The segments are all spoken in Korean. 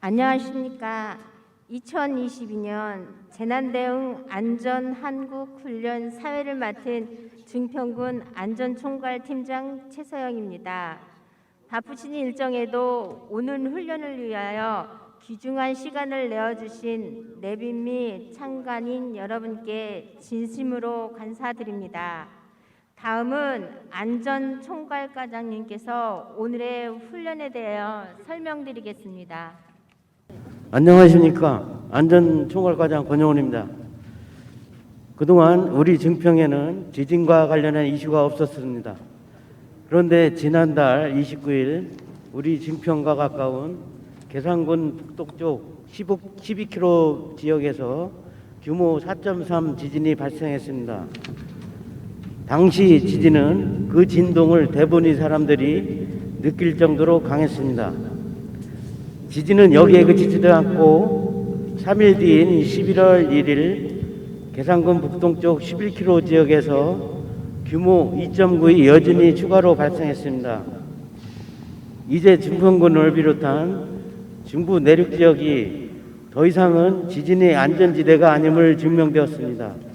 안녕하십니까. 2022년 재난대응 안전한국훈련 사회를 맡은 증평군 안전총괄팀장 최서영입니다. 바쁘신 일정에도 오늘 훈련을 위하여 귀중한 시간을 내어주신 내빈 및 참관인 여러분께 진심으로 감사드립니다. 다음은 안전총괄과장님께서 오늘의 훈련에 대하여 설명드리겠습니다. 안녕하십니까. 안전총괄과장 권영훈입니다. 그동안 우리 증평에는 지진과 관련한 이슈가 없었습니다. 그런데 지난달 29일 우리 증평과 가까운 계산군 북동쪽 12km 지역에서 규모 4.3 지진이 발생했습니다. 당시 지진은 그 진동을 대부분의 사람들이 느낄 정도로 강했습니다. 지진은 여기에 그치지도 않고 3일 뒤인 11월 1일 계산군 북동쪽 11km 지역에서 규모 2.9의 여진이 추가로 발생했습니다. 이제 증평군을 비롯한 중부 내륙 지역이 더 이상은 지진의 안전지대가 아님을 증명되었습니다.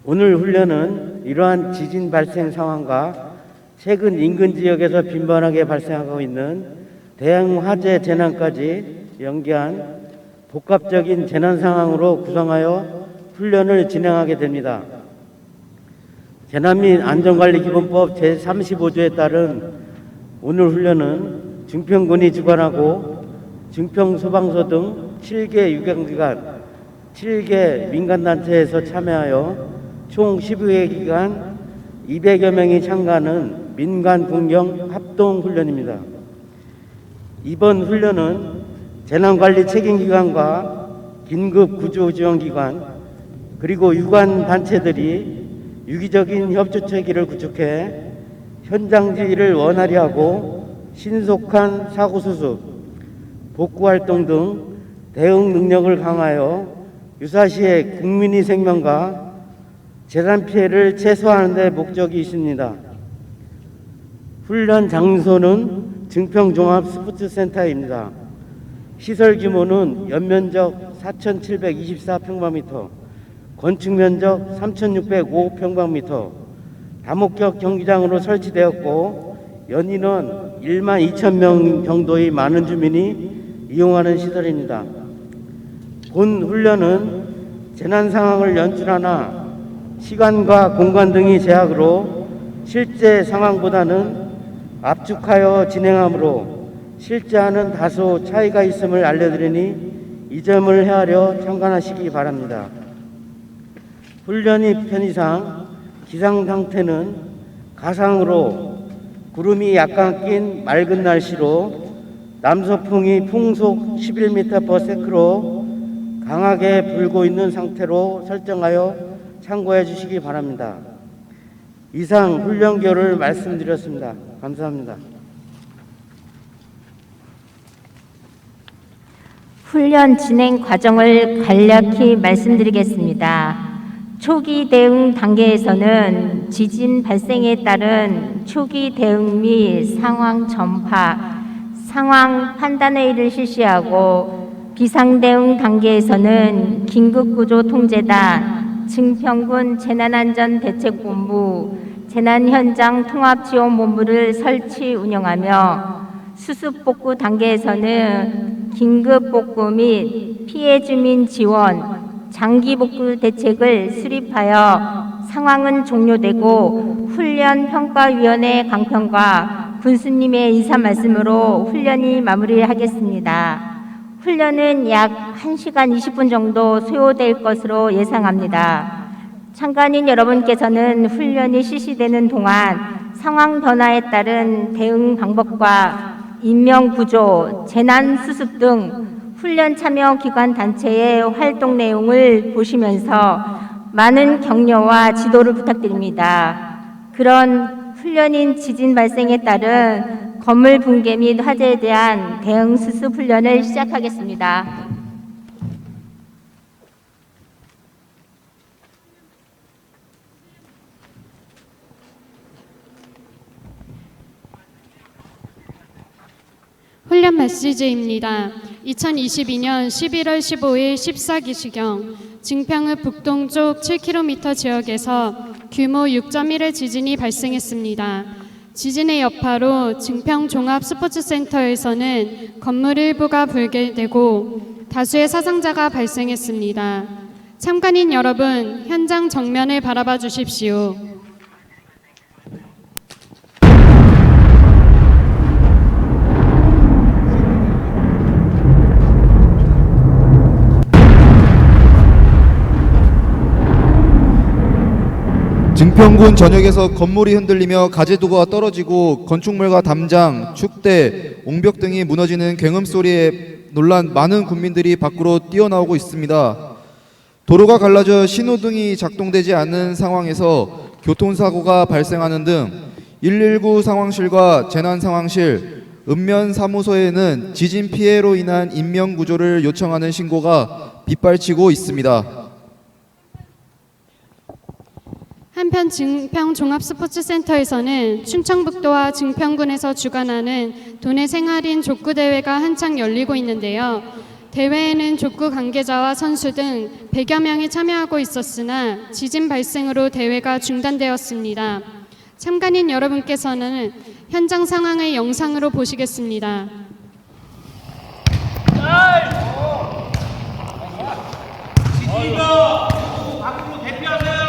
오늘 훈련은 이러한 지진 발생 상황과 최근 인근 지역에서 빈번하게 발생하고 있는 대형 화재 재난까지 연계한 복합적인 재난 상황으로 구성하여 훈련을 진행하게 됩니다. 재난 및 안전관리기본법 제35조에 따른 오늘 훈련은 증평군이 주관하고 증평소방서 등 7개 유관기관, 7개 민간단체에서 참여하여 총 12회 기간 200여 명이 참가하는 민간 공영 합동훈련입니다. 이번 훈련은 재난관리 책임기관과 긴급구조지원기관 그리고 유관단체들이 유기적인 협조체계를 구축해 현장 지휘를 원활히 하고 신속한 사고수습, 복구활동 등 대응 능력을 강화하여 유사시에 국민의 생명과 재산 피해를 최소화하는 데 목적이 있습니다. 훈련 장소는 증평종합스포츠센터입니다. 시설 규모는 연면적 4,724평방미터, 건축면적 3,605평방미터, 다목적 경기장으로 설치되었고 연인원 12,000명 정도의 많은 주민이 이용하는 시설입니다. 본 훈련은 재난 상황을 연출하나 시간과 공간 등의 제약으로 실제 상황보다는 압축하여 진행하므로 실제와는 다소 차이가 있음을 알려드리니 이 점을 헤아려 참관하시기 바랍니다. 훈련의 편의상 기상 상태는 가상으로 구름이 약간 낀 맑은 날씨로 남서풍이 풍속 11m/s로 강하게 불고 있는 상태로 설정하여 참고해 주시기 바랍니다. 이상 훈련 결을 말씀드렸습니다. 감사합니다. 훈련 진행 과정을 간략히 말씀드리겠습니다. 초기 대응 단계에서는 지진 발생에 따른 초기 대응 및 상황 전파, 상황 판단회의를 실시하고 비상대응 단계에서는 긴급구조통제단, 증평군 재난안전대책본부, 재난현장통합지원본부를 설치 운영하며 수습복구 단계에서는 긴급복구 및 피해주민 지원, 장기복구 대책을 수립하여 상황은 종료되고 훈련평가위원회 강평과 군수님의 인사 말씀으로 훈련이 마무리하겠습니다. 훈련은 약 1시간 20분 정도 소요될 것으로 예상합니다. 참관인 여러분께서는 훈련이 실시되는 동안 상황 변화에 따른 대응 방법과 인명구조, 재난수습 등 훈련 참여 기관 단체의 활동 내용을 보시면서 많은 격려와 지도를 부탁드립니다. 그런 훈련인 지진 발생에 따른 건물 붕괴 및 화재에 대한 대응 수습 훈련을 시작하겠습니다. 훈련 메시지입니다. 2022년 11월 15일 14기시경 증평읍 북동쪽 7km 지역에서 규모 6.1의 지진이 발생했습니다. 지진의 여파로 증평 종합스포츠센터에서는 건물 일부가 붕괴되고 다수의 사상자가 발생했습니다. 참관인 여러분, 현장 정면을 바라봐 주십시오. 증평군 전역에서 건물이 흔들리며 가재도가 떨어지고 건축물과 담장, 축대, 옹벽 등이 무너지는 굉음 소리에 놀란 많은 국민들이 밖으로 뛰어나오고 있습니다. 도로가 갈라져 신호등이 작동되지 않는 상황에서 교통사고가 발생하는 등 119 상황실과 재난상황실, 읍면사무소에는 지진 피해로 인한 인명구조를 요청하는 신고가 빗발치고 있습니다. 한편 증평 종합스포츠센터에서는 춘천북도와 증평군에서 주관하는 도내 생활인 족구대회가 한창 열리고 있는데요. 대회에는 족구 관계자와 선수 등 100여 명이 참여하고 있었으나 지진 발생으로 대회가 중단되었습니다. 참관인 여러분께서는 현장 상황을 영상으로 보시겠습니다. 지진이가 밖으로 대피하세요.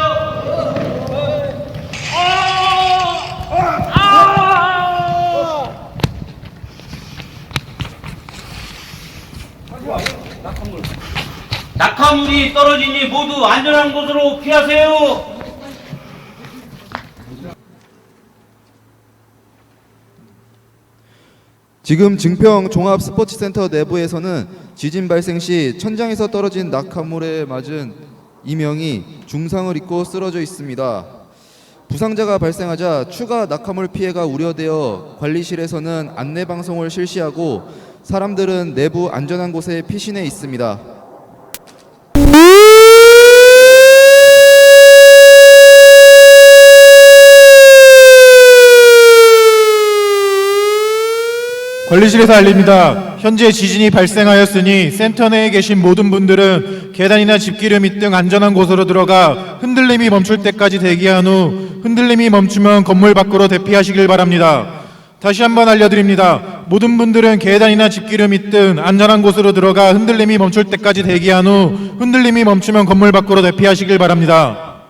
낙하물이 떨어지니 모두 안전한 곳으로 피하세요. 지금 증평 종합스포츠센터 내부에서는 지진 발생 시 천장에서 떨어진 낙하물에 맞은 2명이 중상을 입고 쓰러져 있습니다. 부상자가 발생하자 추가 낙하물 피해가 우려되어 관리실에서는 안내방송을 실시하고 사람들은 내부 안전한 곳에 피신해 있습니다. 관리실에서 알립니다. 현재 지진이 발생하였으니 센터 내에 계신 모든 분들은 계단이나 집기름 및 등 안전한 곳으로 들어가 흔들림이 멈출 때까지 대기한 후 흔들림이 멈추면 건물 밖으로 대피하시길 바랍니다. 다시 한번 알려드립니다. 모든 분들은 계단이나 집기름 및 등 안전한 곳으로 들어가 흔들림이 멈출 때까지 대기한 후 흔들림이 멈추면 건물 밖으로 대피하시길 바랍니다.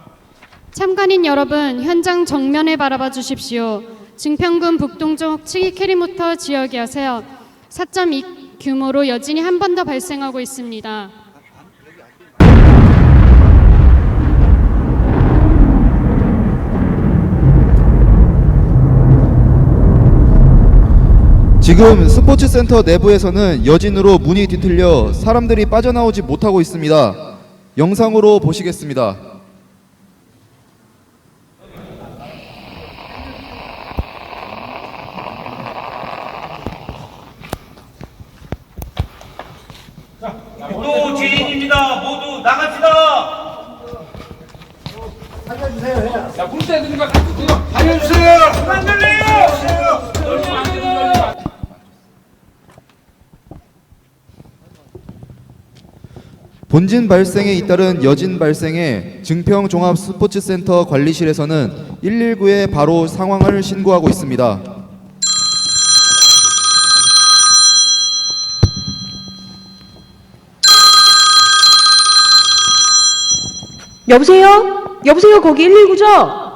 참관인 여러분, 현장 정면을 바라봐 주십시오. 증평군 북동쪽 7km 지역이어서 4.2 규모로 여진이 한 번 더 발생하고 있습니다. 지금 스포츠센터 내부에서는 여진으로 문이 뒤틀려 사람들이 빠져나오지 못하고 있습니다. 영상으로 보시겠습니다. 또 지진입니다. 모두 나갑시다. 야, 물때 드니까 알려주세요. 그만 들려요. 본진 발생에 잇따른 여진 발생에 증평 종합스포츠센터 관리실에서는 119에 바로 상황을 신고하고 있습니다. 여보세요? 여보세요? 거기 119죠?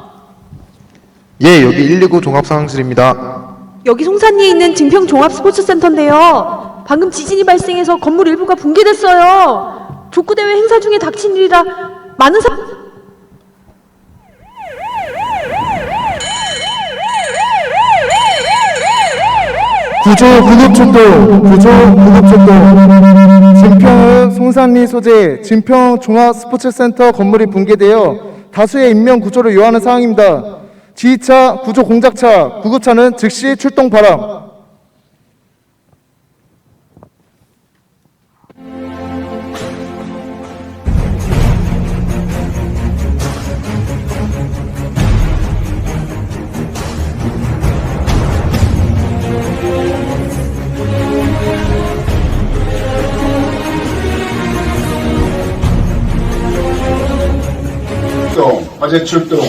예, 여기 119 종합상황실입니다. 여기 송산리에 있는 증평 종합스포츠센터인데요. 방금 지진이 발생해서 건물 일부가 붕괴됐어요. 족구대회 행사 중에 닥친 일이라 많은 구조 구급촉도 증평의 송산리 소재 증평 종합스포츠센터 건물이 붕괴되어 다수의 인명 구조를 요하는 상황입니다. 지휘차, 구조 공작차, 구급차는 즉시 출동 바람. 화재 출동.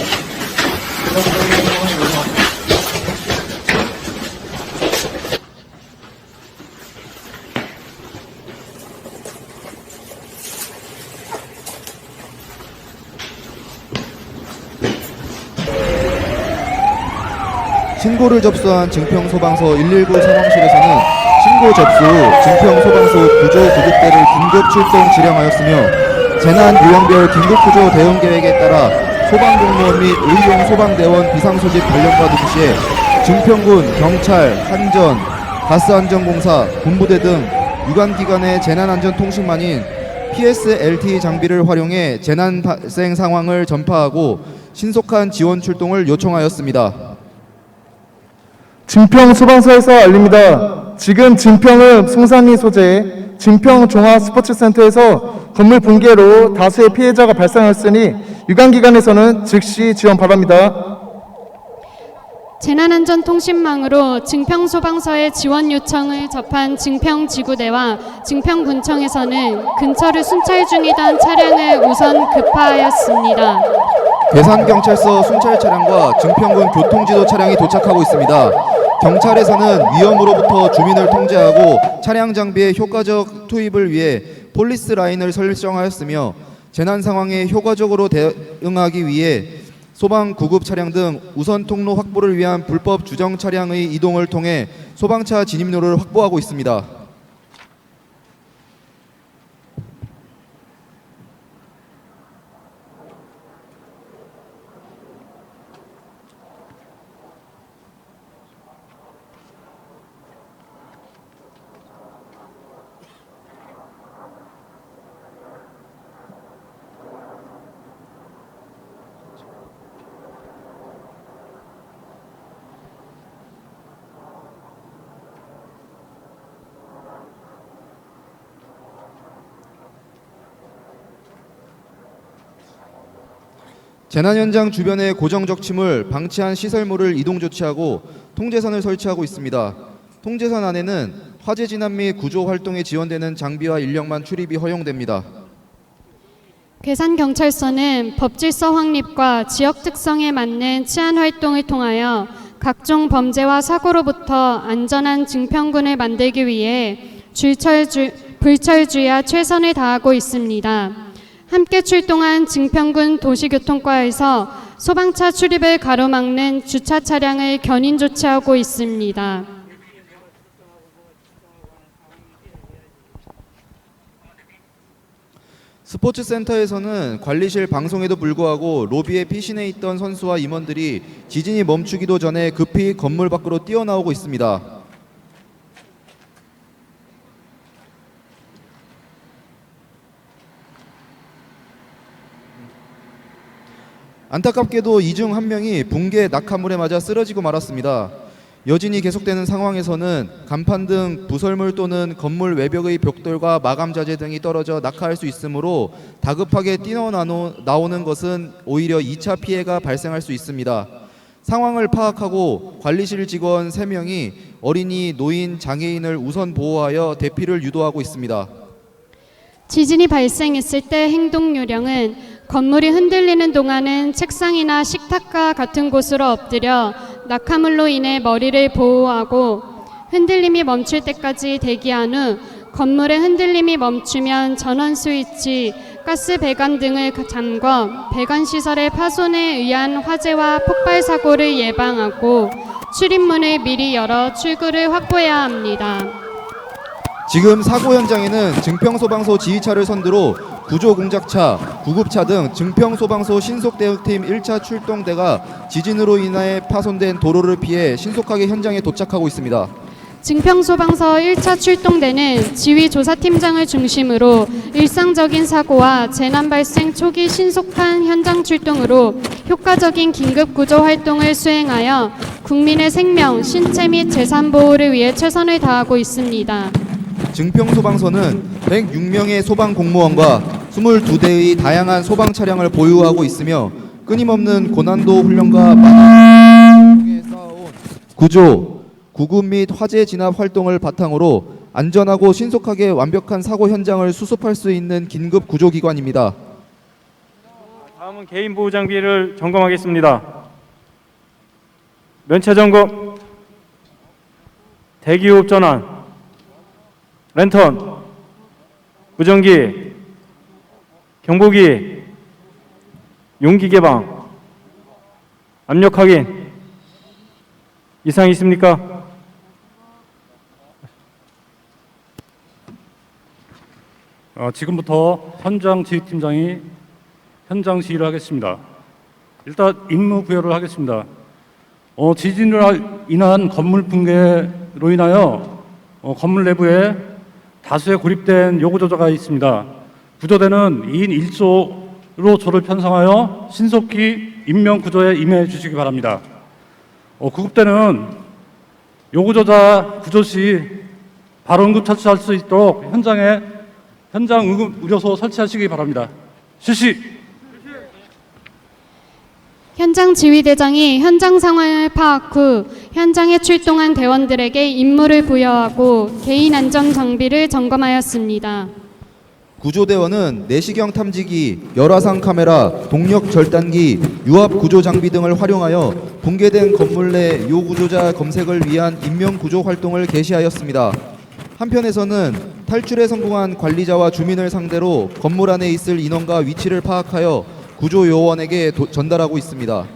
신고를 접수한 증평소방서 119 상황실에서는 신고 접수 후 증평소방서 구조구급대를 긴급 출동 지령하였으며 재난 유형별 긴급구조 대응 계획에 따라 소방공무원 및 의용 소방대원 비상소집 관련과 동시에 증평군, 경찰, 한전, 가스안전공사, 군부대 등 유관기관의 재난안전통신망인 PSLTE 장비를 활용해 재난 발생 상황을 전파하고 신속한 지원 출동을 요청하였습니다. 진평 소방서에서 알립니다. 지금 진평읍 송산리 소재 진평 종합 스포츠센터에서 건물 붕괴로 다수의 피해자가 발생하였으니 유관기관에서는 즉시 지원 바랍니다. 재난안전통신망으로 증평소방서의 지원 요청을 접한 증평지구대와 증평군청에서는 근처를 순찰 중이던 차량을 우선 급파하였습니다. 괴산경찰서 순찰 차량과 증평군 교통지도 차량이 도착하고 있습니다. 경찰에서는 위험으로부터 주민을 통제하고 차량 장비의 효과적 투입을 위해 폴리스 라인을 설정하였으며 재난 상황에 효과적으로 대응하기 위해 소방 구급 차량 등 우선 통로 확보를 위한 불법 주정 차량의 이동을 통해 소방차 진입로를 확보하고 있습니다. 재난 현장 주변의 고정 적침을 방치한 시설물을 이동 조치하고 통제선을 설치하고 있습니다. 통제선 안에는 화재 진압 및 구조 활동에 지원되는 장비와 인력만 출입이 허용됩니다. 괴산경찰서는 법질서 확립과 지역 특성에 맞는 치안 활동을 통하여 각종 범죄와 사고로부터 안전한 증평군을 만들기 위해 불철주야 최선을 다하고 있습니다. 함께 출동한 증평군 도시교통과에서 소방차 출입을 가로막는 주차 차량을 견인 조치하고 있습니다. 스포츠센터에서는 관리실 방송에도 불구하고 로비에 피신해 있던 선수와 임원들이 지진이 멈추기도 전에 급히 건물 밖으로 뛰어나오고 있습니다. 안타깝게도 이 중 한 명이 붕괴 낙하물에 맞아 쓰러지고 말았습니다. 여진이 계속되는 상황에서는 간판 등 부설물 또는 건물 외벽의 벽돌과 마감 자재 등이 떨어져 낙하할 수 있으므로 다급하게 뛰어나오는 것은 오히려 2차 피해가 발생할 수 있습니다. 상황을 파악하고 관리실 직원 3명이 어린이, 노인, 장애인을 우선 보호하여 대피를 유도하고 있습니다. 지진이 발생했을 때 행동 요령은 건물이 흔들리는 동안은 책상이나 식탁과 같은 곳으로 엎드려 낙하물로 인해 머리를 보호하고 흔들림이 멈출 때까지 대기한 후 건물의 흔들림이 멈추면 전원 스위치, 가스 배관 등을 잠궈 배관 시설의 파손에 의한 화재와 폭발 사고를 예방하고 출입문을 미리 열어 출구를 확보해야 합니다. 지금 사고 현장에는 증평소방서 지휘차를 선두로 구조공작차, 구급차 등 증평소방서 신속대응팀 1차 출동대가 지진으로 인해 파손된 도로를 피해 신속하게 현장에 도착하고 있습니다. 증평소방서 1차 출동대는 지휘조사팀장을 중심으로 일상적인 사고와 재난 발생 초기 신속한 현장 출동으로 효과적인 긴급구조 활동을 수행하여 국민의 생명, 신체 및 재산 보호를 위해 최선을 다하고 있습니다. 증평소방서는 106명의 소방 공무원과 22대의 다양한 소방 차량을 보유하고 있으며 끊임없는 고난도 훈련과 많은 쌓아온 구조, 구급 및 화재 진압 활동을 바탕으로 안전하고 신속하게 완벽한 사고 현장을 수습할 수 있는 긴급 구조기관입니다. 다음은 개인 보호 장비를 점검하겠습니다. 면체 점검, 대기호흡 전환, 랜턴, 무전기, 경보기, 용기 개방, 압력 확인. 이상 있습니까? 지금부터 현장 지휘팀장이 현장 지휘를 하겠습니다. 일단 임무 부여를 하겠습니다. 지진으로 인한 건물 붕괴로 인하여 건물 내부에 다수의 고립된 요구조자가 있습니다. 구조대는 2인 1조로 조를 편성하여 신속히 인명 구조에 임해 주시기 바랍니다. 구급대는 요구조자 구조 시 바로 응급 처치할 수 있도록 현장 응급 의료소 설치하시기 바랍니다. 실시. 현장 지휘대장이 현장 상황을 파악 후 현장에 출동한 대원들에게 임무를 부여하고 개인 안전 장비를 점검하였습니다. 구조대원은 내시경 탐지기, 열화상 카메라, 동력 절단기, 유압 구조 장비 등을 활용하여 붕괴된 건물 내 요구조자 검색을 위한 인명 구조 활동을 개시하였습니다. 한편에서는 탈출에 성공한 관리자와 주민을 상대로 건물 안에 있을 인원과 위치를 파악하여 구조 요원에게 전달하고 있습니다.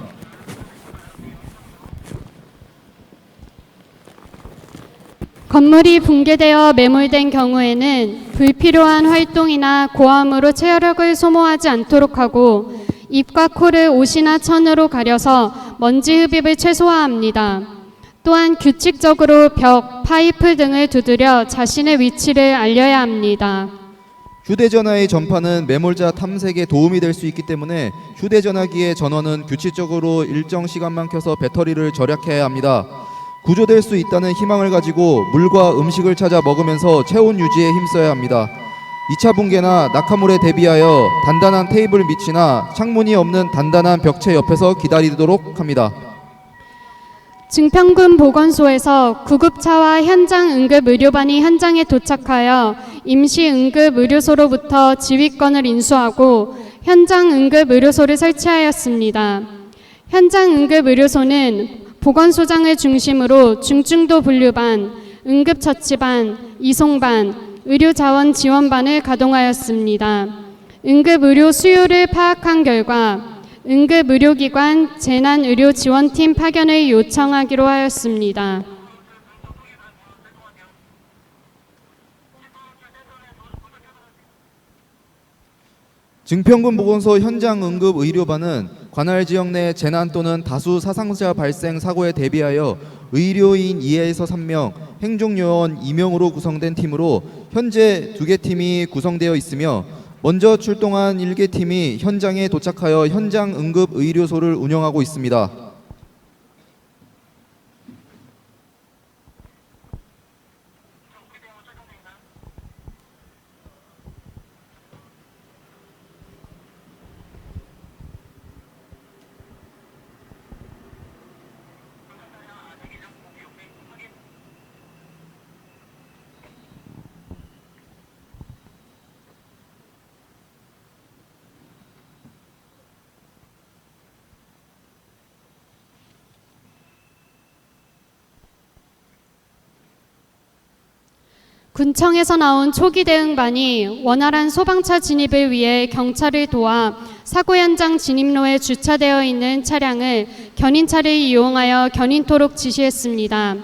건물이 붕괴되어 매몰된 경우에는 불필요한 활동이나 고함으로 체력을 소모하지 않도록 하고 입과 코를 옷이나 천으로 가려서 먼지 흡입을 최소화합니다. 또한 규칙적으로 벽, 파이프 등을 두드려 자신의 위치를 알려야 합니다. 휴대전화의 전파는 매몰자 탐색에 도움이 될 수 있기 때문에 휴대전화기의 전원은 규칙적으로 일정 시간만 켜서 배터리를 절약해야 합니다. 구조될 수 있다는 희망을 가지고 물과 음식을 찾아 먹으면서 체온 유지에 힘써야 합니다. 2차 붕괴나 낙하물에 대비하여 단단한 테이블 밑이나 창문이 없는 단단한 벽체 옆에서 기다리도록 합니다. 증평군 보건소에서 구급차와 현장 응급 의료반이 현장에 도착하여 임시 응급 의료소로부터 지휘권을 인수하고 현장 응급 의료소를 설치하였습니다. 현장 응급 의료소는 보건소장을 중심으로 중증도 분류반, 응급처치반, 이송반, 의료자원 지원반을 가동하였습니다. 응급 의료 수요를 파악한 결과 응급의료기관 재난의료지원팀 파견을 요청하기로 하였습니다. 증평군 보건소 현장 응급 의료반은 관할 지역 내 재난 또는 다수 사상자 발생 사고에 대비하여 의료인 2에서 3명, 행정요원 2명으로 구성된 팀으로 현재 2개 팀이 구성되어 있으며 먼저 출동한 1개 팀이 현장에 도착하여 현장 응급 의료소를 운영하고 있습니다. 군청에서 나온 초기 대응반이 원활한 소방차 진입을 위해 경찰을 도와 사고 현장 진입로에 주차되어 있는 차량을 견인차를 이용하여 견인토록 지시했습니다.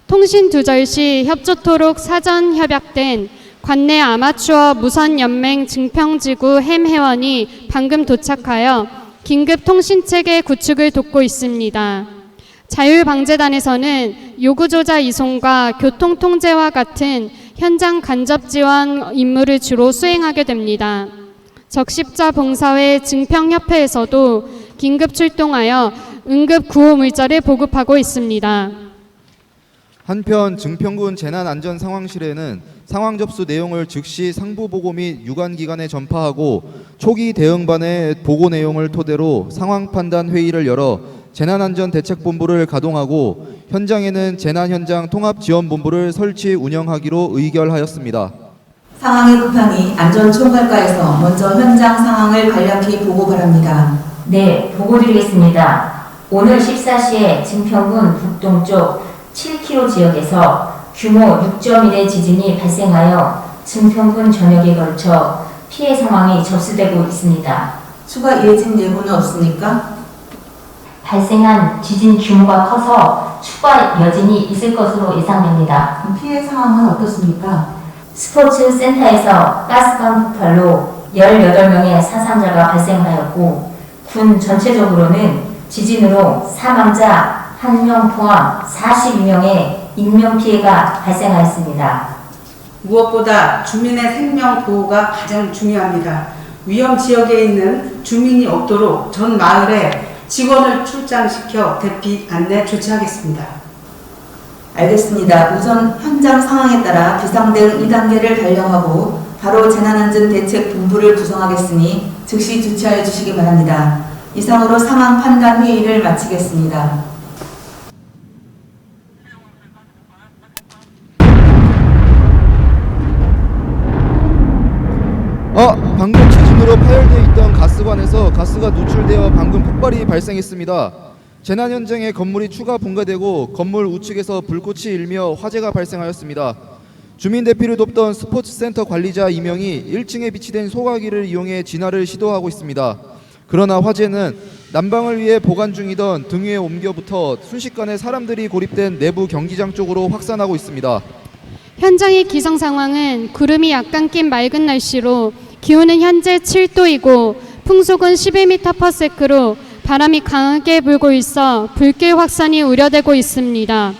통신 두절 시 협조토록 사전 협약된 관내 아마추어 무선연맹 증평지구 햄 회원이 방금 도착하여 긴급 통신체계 구축을 돕고 있습니다. 자율방재단에서는 요구조자 이송과 교통통제와 같은 현장 간접 지원 임무를 주로 수행하게 됩니다. 적십자 봉사회 증평협회에서도 긴급 출동하여 응급 구호 물자를 보급하고 있습니다. 한편 증평군 재난안전상황실에는 상황 접수 내용을 즉시 상부보고 및 유관기관에 전파하고 초기 대응반의 보고 내용을 토대로 상황판단 회의를 열어 재난안전대책본부를 가동하고 현장에는 재난현장 통합지원본부를 설치 운영하기로 의결하였습니다. 상황이 급하니 안전총괄과에서 먼저 현장 상황을 간략히 보고 바랍니다. 네, 보고드리겠습니다. 오늘 14시에 증평군 북동쪽 7km 지역에서 규모 6.1의 지진이 발생하여 증평군 전역에 걸쳐 피해 상황이 접수되고 있습니다. 추가 예진 예고는 없습니까? 발생한 지진 규모가 커서 추가 여진이 있을 것으로 예상됩니다. 피해 상황은 어떻습니까? 스포츠 센터에서 가스관 폭발로 18명의 사상자가 발생하였고 군 전체적으로는 지진으로 사망자 1명 포함 42명의 인명피해가 발생하였습니다. 무엇보다 주민의 생명 보호가 가장 중요합니다. 위험 지역에 있는 주민이 없도록 전 마을에 직원을 출장시켜 대피 안내 조치하겠습니다. 알겠습니다. 우선 현장 상황에 따라 비상대응 2단계를 발령하고 바로 재난안전대책본부를 구성하겠으니 즉시 조치하여 주시기 바랍니다. 이상으로 상황 판단 회의를 마치겠습니다. 방금 지진으로 파열되어 있던 가스관에서 가스가 노출되어 방금 폭발이 발생했습니다. 재난 현장에 건물이 추가 붕괴되고 건물 우측에서 불꽃이 일며 화재가 발생하였습니다. 주민 대피를 돕던 스포츠센터 관리자 2명이 1층에 비치된 소화기를 이용해 진화를 시도하고 있습니다. 그러나 화재는 난방을 위해 보관 중이던 등 위에 옮겨붙어 순식간에 사람들이 고립된 내부 경기장 쪽으로 확산하고 있습니다. 현장의 기상 상황은 구름이 약간 낀 맑은 날씨로 기온은 현재 7도이고 풍속은 11m/s로 바람이 강하게 불고 있어 불길 확산이 우려되고 있습니다.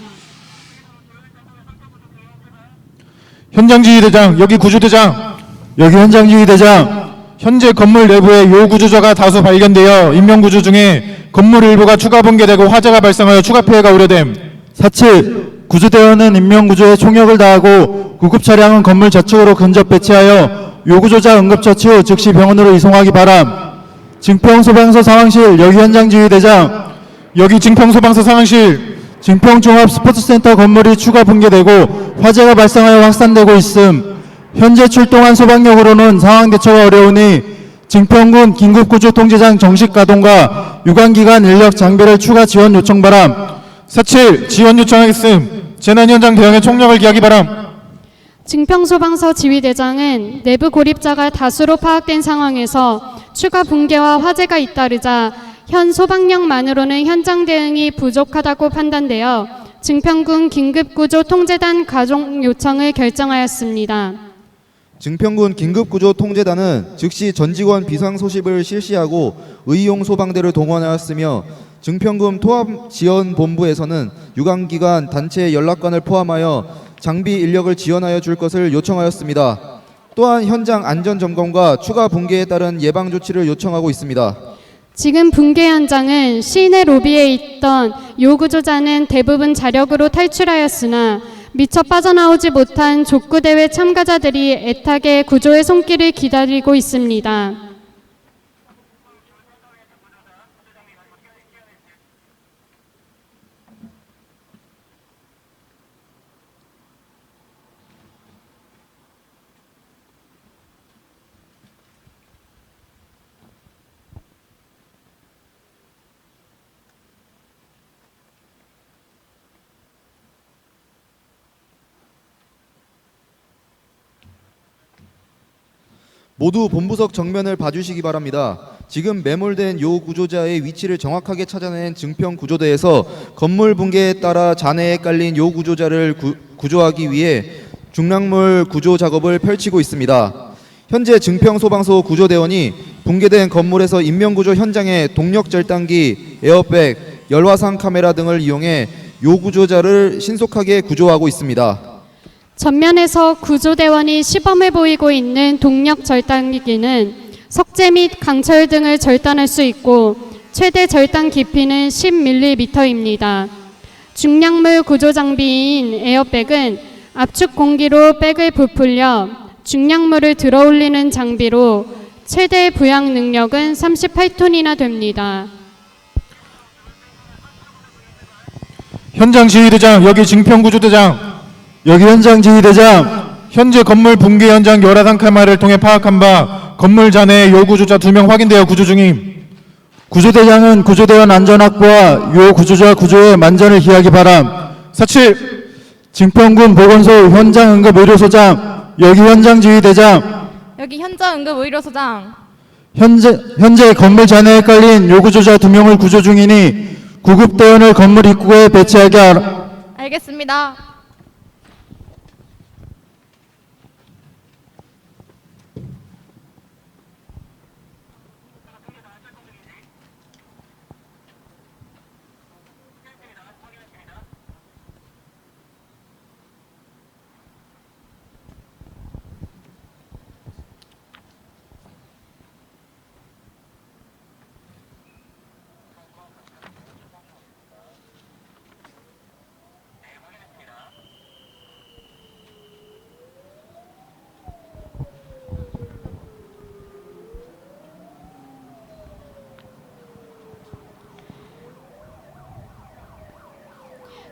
현장 지휘대장, 여기 구조대장. 여기 현장 지휘대장. 현재 건물 내부에 요구조자가 다수 발견되어 인명구조 중에 건물 일부가 추가 붕괴되고 화재가 발생하여 추가 피해가 우려됨. 4.7 구조대원은 인명구조에 총력을 다하고 구급 차량은 건물 좌측으로 근접 배치하여 요구조자 응급처치 후 즉시 병원으로 이송하기 바람. 증평소방서 상황실 여기 현장 지휘대장. 여기 증평소방서 상황실. 증평종합스포츠센터 건물이 추가 붕괴되고 화재가 발생하여 확산되고 있음. 현재 출동한 소방력으로는 상황 대처가 어려우니 증평군 긴급구조통제장 정식 가동과 유관기관 인력 장비를 추가 지원 요청 바람. 4.7 지원 요청하겠음. 재난 현장 대응에 총력을 기하기 바람. 증평소방서 지휘대장은 내부 고립자가 다수로 파악된 상황에서 추가 붕괴와 화재가 잇따르자 현 소방력만으로는 현장 대응이 부족하다고 판단되어 증평군 긴급구조통제단 가동 요청을 결정하였습니다. 증평군 긴급구조통제단은 즉시 전직원 비상소집을 실시하고 의용 소방대를 동원하였으며 증평군 통합지원본부에서는 유관기관 단체 연락관을 포함하여 장비 인력을 지원하여 줄 것을 요청하였습니다. 또한 현장 안전점검과 추가 붕괴에 따른 예방조치를 요청하고 있습니다. 지금 붕괴 현장은 시내 로비에 있던 요구조자는 대부분 자력으로 탈출하였으나 미처 빠져나오지 못한 족구대회 참가자들이 애타게 구조의 손길을 기다리고 있습니다. 모두 본부석 정면을 봐주시기 바랍니다. 지금 매몰된 요 구조자의 위치를 정확하게 찾아낸 증평구조대에서 건물 붕괴에 따라 잔해에 깔린 요 구조자를 구조하기 위해 중랑물 구조 작업을 펼치고 있습니다. 현재 증평소방서 구조대원이 붕괴된 건물에서 인명구조 현장에 동력절단기, 에어백, 열화상 카메라 등을 이용해 요 구조자를 신속하게 구조하고 있습니다. 전면에서 구조대원이 시범을 보이고 있는 동력 절단기는 석재 및 강철 등을 절단할 수 있고 최대 절단 깊이는 10mm입니다. 중량물 구조 장비인 에어백은 압축 공기로 백을 부풀려 중량물을 들어올리는 장비로 최대 부양 능력은 38톤이나 됩니다. 현장 지휘대장, 여기 증평구조대장. 여기 현장 지휘대장. 현재 건물 붕괴 현장 열화상 카메라를 통해 파악한 바 건물 잔해 요구조자 2명 확인되어 구조 중임. 구조대장은 구조대원 안전확보와 요 구조자 구조의 만전을 기하기 바람. 47. 증평군 보건소 현장 응급의료소장 여기 현장 지휘대장 여기 현장 응급의료소장. 현재 건물 잔해에 깔린 요구조자 2명을 구조 중이니 구급대원을 건물 입구에 배치하게 알겠습니다.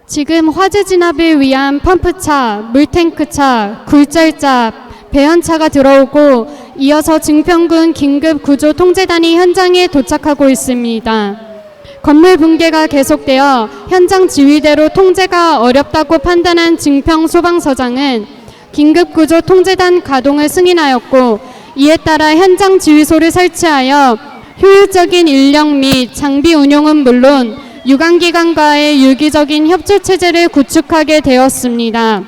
지금 화재 진압을 위한 펌프차, 물탱크차, 굴절차, 배연차가 들어오고 이어서 증평군 긴급구조통제단이 현장에 도착하고 있습니다. 건물 붕괴가 계속되어 현장 지휘대로 통제가 어렵다고 판단한 증평소방서장은 긴급구조통제단 가동을 승인하였고 이에 따라 현장 지휘소를 설치하여 효율적인 인력 및 장비 운용은 물론 유관기관과의 유기적인 협조체제를 구축하게 되었습니다.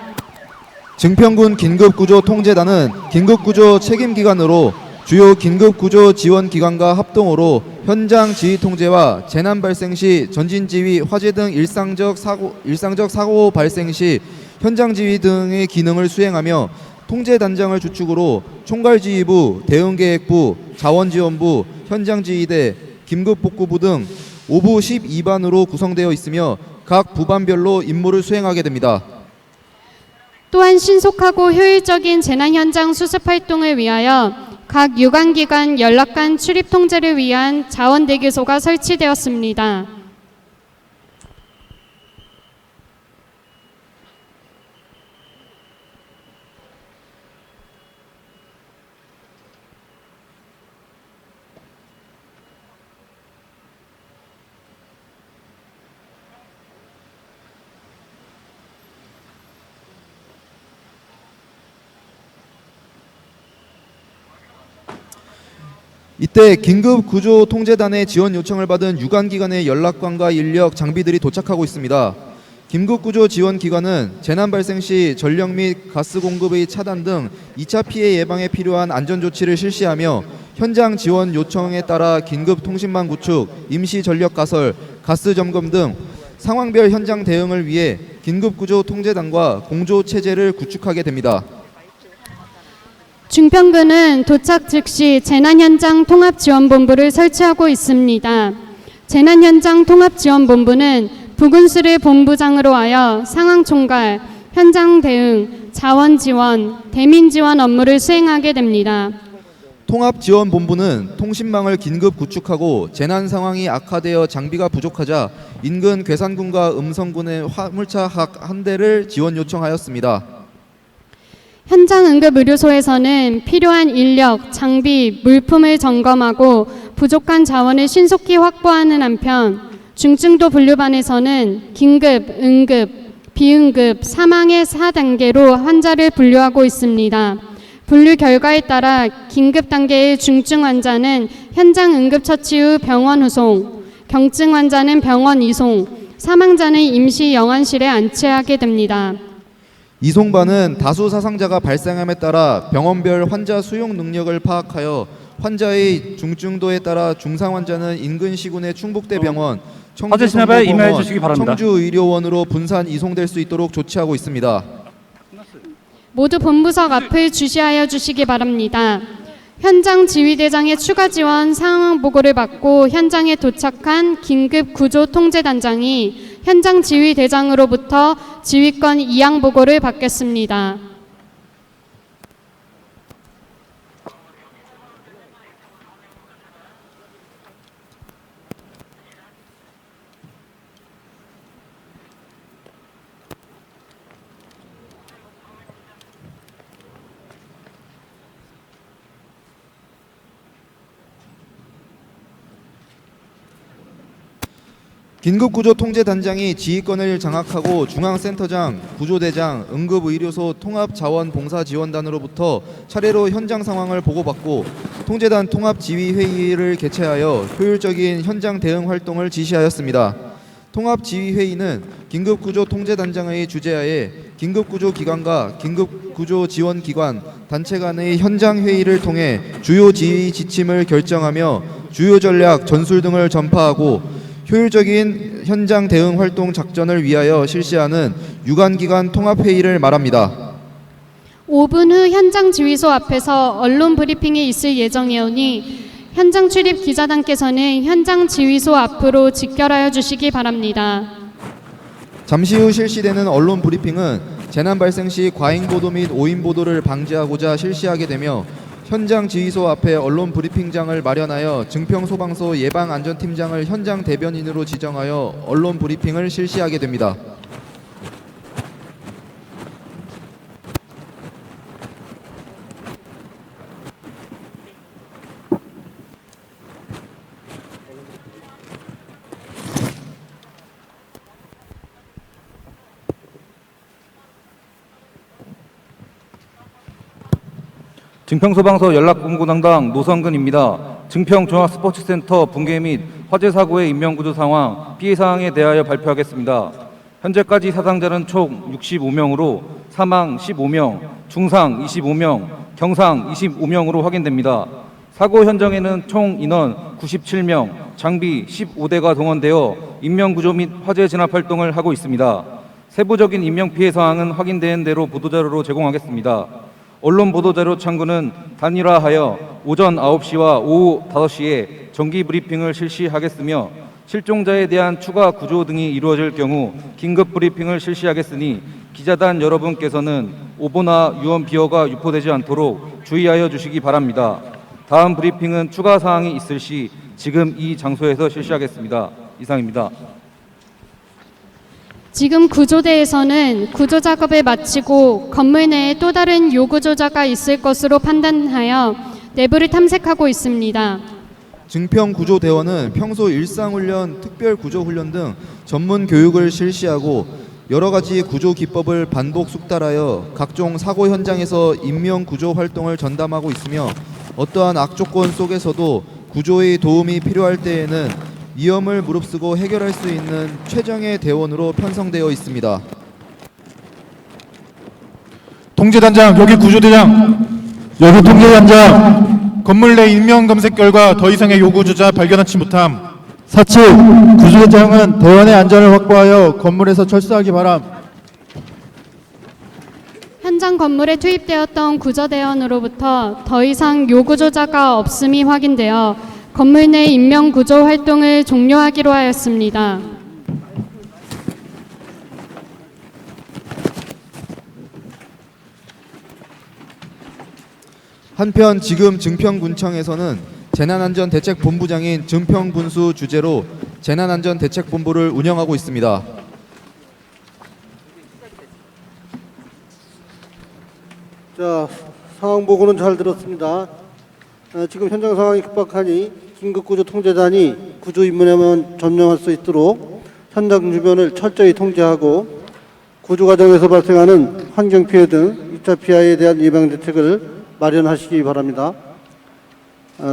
증평군 긴급구조통제단은 긴급구조 책임기관으로 주요 긴급구조 지원기관과 합동으로 현장 지휘 통제와 재난 발생 시 전진지휘, 화재 등 일상적 사고 발생 시 현장 지휘 등의 기능을 수행하며 통제단장을 주축으로 총괄지휘부, 대응계획부, 자원지원부, 현장지휘대, 긴급복구부 등 5부 12반으로 구성되어 있으며 각 부반별로 임무를 수행하게 됩니다. 또한 신속하고 효율적인 재난 현장 수습 활동을 위하여 각 유관기관 연락관 출입 통제를 위한 자원대기소가 설치되었습니다. 이때 긴급구조통제단의 지원 요청을 받은 유관기관의 연락관과 인력, 장비들이 도착하고 있습니다. 긴급구조지원기관은 재난 발생 시 전력 및 가스 공급의 차단 등 2차 피해 예방에 필요한 안전조치를 실시하며 현장 지원 요청에 따라 긴급통신망 구축, 임시 전력 가설, 가스 점검 등 상황별 현장 대응을 위해 긴급구조통제단과 공조체제를 구축하게 됩니다. 증평군은 도착 즉시 재난현장 통합지원본부를 설치하고 있습니다. 재난현장 통합지원본부는 부군수를 본부장으로 하여 상황총괄, 현장 대응, 자원지원, 대민지원 업무를 수행하게 됩니다. 통합지원본부는 통신망을 긴급 구축하고 재난 상황이 악화되어 장비가 부족하자 인근 괴산군과 음성군의 화물차 한 대를 지원 요청하였습니다. 현장 응급의료소에서는 필요한 인력, 장비, 물품을 점검하고 부족한 자원을 신속히 확보하는 한편 중증도 분류반에서는 긴급, 응급, 비응급, 사망의 4단계로 환자를 분류하고 있습니다. 분류 결과에 따라 긴급 단계의 중증 환자는 현장 응급처치 후 병원 후송, 경증 환자는 병원 이송, 사망자는 임시 영안실에 안치하게 됩니다. 이송반은 다수 사상자가 발생함에 따라 병원별 환자 수용 능력을 파악하여 환자의 중증도에 따라 중상 환자는 인근 시군의 충북대병원, 청주성모병원, 청주의료원으로 분산 이송될 수 있도록 조치하고 있습니다. 모두 본부석 앞을 주시하여 주시기 바랍니다. 현장 지휘대장의 추가 지원 상황 보고를 받고 현장에 도착한 긴급구조통제단장이 현장 지휘대장으로부터 지휘권 이양 보고를 받겠습니다. 긴급구조통제단장이 지휘권을 장악하고 중앙센터장, 구조대장, 응급의료소 통합자원봉사지원단으로부터 차례로 현장 상황을 보고받고 통제단 통합지휘회의를 개최하여 효율적인 현장 대응 활동을 지시하였습니다. 통합지휘회의는 긴급구조통제단장의 주재하에 긴급구조기관과 긴급구조지원기관, 단체 간의 현장회의를 통해 주요 지휘 지침을 결정하며 주요 전략, 전술 등을 전파하고 효율적인 현장 대응 활동 작전을 위하여 실시하는 유관기관 통합회의를 말합니다. 5분 후 현장 지휘소 앞에서 언론 브리핑이 있을 예정이오니 현장 출입 기자단께서는 현장 지휘소 앞으로 직결하여 주시기 바랍니다. 잠시 후 실시되는 언론 브리핑은 재난 발생 시 과잉 보도 및 오인 보도를 방지하고자 실시하게 되며 현장 지휘소 앞에 언론 브리핑장을 마련하여 증평소방서 예방안전팀장을 현장 대변인으로 지정하여 언론 브리핑을 실시하게 됩니다. 증평소방서 연락본부 담당 노성근입니다. 증평종합스포츠센터 붕괴 및 화재 사고의 인명구조 상황, 피해 사항에 대하여 발표하겠습니다. 현재까지 사상자는 총 65명으로 사망 15명, 중상 25명, 경상 25명으로 확인됩니다. 사고 현장에는 총 인원 97명, 장비 15대가 동원되어 인명구조 및 화재 진압 활동을 하고 있습니다. 세부적인 인명피해 사항은 확인된 대로 보도자료로 제공하겠습니다. 언론 보도자료 창구는 단일화하여 오전 9시와 오후 5시에 정기 브리핑을 실시하겠으며 실종자에 대한 추가 구조 등이 이루어질 경우 긴급 브리핑을 실시하겠으니 기자단 여러분께서는 오보나 유언 비어가 유포되지 않도록 주의하여 주시기 바랍니다. 다음 브리핑은 추가 사항이 있을 시 지금 이 장소에서 실시하겠습니다. 이상입니다. 지금 구조대에서는 구조 작업을 마치고 건물 내에 또 다른 요구조자가 있을 것으로 판단하여 내부를 탐색하고 있습니다. 증평구조대원은 평소 일상훈련, 특별구조훈련 등 전문 교육을 실시하고 여러 가지 구조 기법을 반복 숙달하여 각종 사고 현장에서 인명구조 활동을 전담하고 있으며 어떠한 악조건 속에서도 구조의 도움이 필요할 때에는 위험을 무릅쓰고 해결할 수 있는 최정예 대원으로 편성되어 있습니다. 통제단장, 여기 구조대장, 여기 통제단장. 건물 내 인명 검색 결과 더 이상의 요구조자 발견하지 못함. 사측 구조대장은 대원의 안전을 확보하여 건물에서 철수하기 바람. 현장 건물에 투입되었던 구조대원으로부터 더 이상 요구조자가 없음이 확인되어 건물 내 인명구조 활동을 종료하기로 하였습니다. 한편 지금 증평군청에서는 재난안전대책본부장인 증평군수 주재로 재난안전대책본부를 운영하고 있습니다. 자, 상황 보고는 잘 들었습니다. 지금 현장 상황이 급박하니 긴급구조통제단이 구조 임무에만 전념할 수 있도록 현장 주변을 철저히 통제하고 구조 과정에서 발생하는 환경피해 등 2차 피해에 대한 예방 대책을 마련하시기 바랍니다.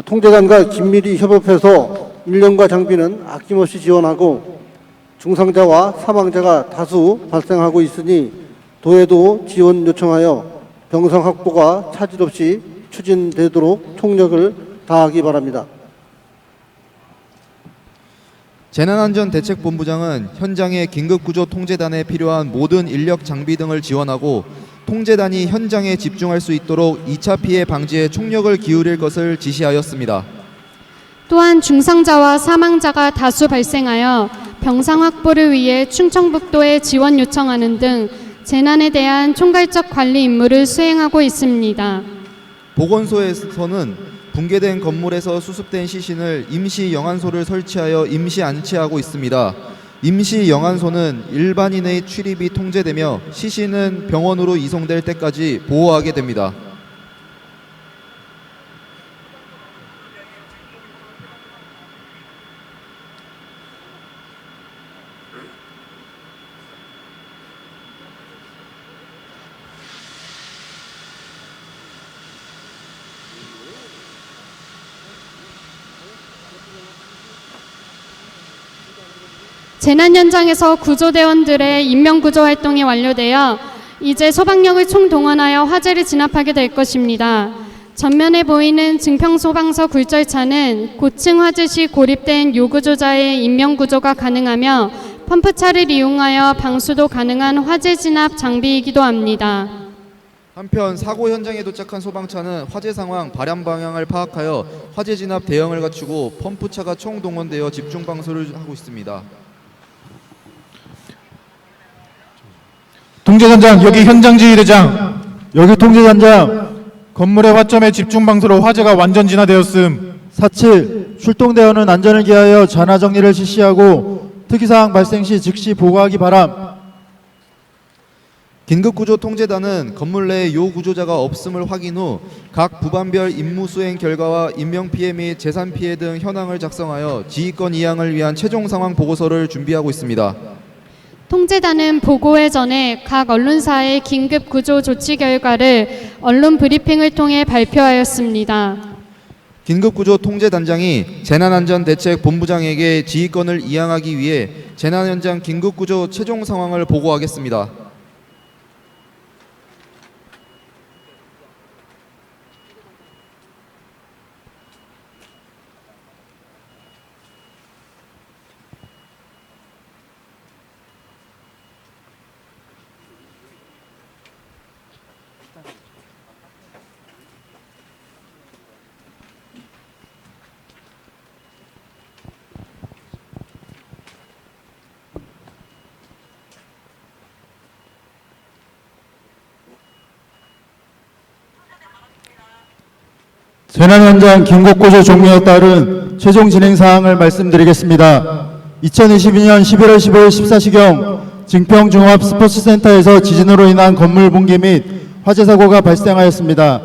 통제단과 긴밀히 협업해서 인력과 장비는 아낌없이 지원하고 중상자와 사망자가 다수 발생하고 있으니 도에도 지원 요청하여 병상 확보가 차질 없이 추진되도록 총력을 다하기 바랍니다. 재난안전대책본부장은 현장의 긴급구조통제단에 필요한 모든 인력 장비 등을 지원하고 통제단이 현장에 집중할 수 있도록 2차 피해 방지에 총력을 기울일 것을 지시하였습니다. 또한 중상자와 사망자가 다수 발생하여 병상 확보를 위해 충청북도에 지원 요청하는 등 재난에 대한 총괄적 관리 임무를 수행하고 있습니다. 보건소에서는 붕괴된 건물에서 수습된 시신을 임시 영안소를 설치하여 임시 안치하고 있습니다. 임시 영안소는 일반인의 출입이 통제되며 시신은 병원으로 이송될 때까지 보호하게 됩니다. 재난 현장에서 구조대원들의 인명구조 활동이 완료되어 이제 소방력을 총동원하여 화재를 진압하게 될 것입니다. 전면에 보이는 증평소방서 굴절차는 고층 화재 시 고립된 요구조자의 인명구조가 가능하며 펌프차를 이용하여 방수도 가능한 화재 진압 장비이기도 합니다. 한편 사고 현장에 도착한 소방차는 화재 상황, 발현 방향을 파악하여 화재 진압 대응을 갖추고 펌프차가 총동원되어 집중 방수를 하고 있습니다. 통제단장 여기 현장 지휘대장. 여기 통제단장. 건물의 화점에 집중 방수로 화재가 완전 진화되었음. 4.7 출동대원은 안전을 기하여 잔화 정리를 실시하고 특이사항 발생 시 즉시 보고하기 바람. 긴급구조 통제단은 건물 내에 요구조자가 없음을 확인 후 각 부반별 임무 수행 결과와 인명피해 및 재산피해 등 현황을 작성하여 지휘권 이양을 위한 최종 상황 보고서를 준비하고 있습니다. 통제단은 보고회 전에 각 언론사의 긴급 구조 조치 결과를 언론 브리핑을 통해 발표하였습니다. 긴급구조 통제단장이 재난안전대책본부장에게 지휘권을 이양하기 위해 재난현장 긴급구조 최종 상황을 보고하겠습니다. 재난 현장 긴급구조 종료에 따른 최종 진행 사항을 말씀드리겠습니다. 2022년 11월 15일 14시경 증평종합스포츠센터에서 지진으로 인한 건물 붕괴 및 화재 사고가 발생하였습니다.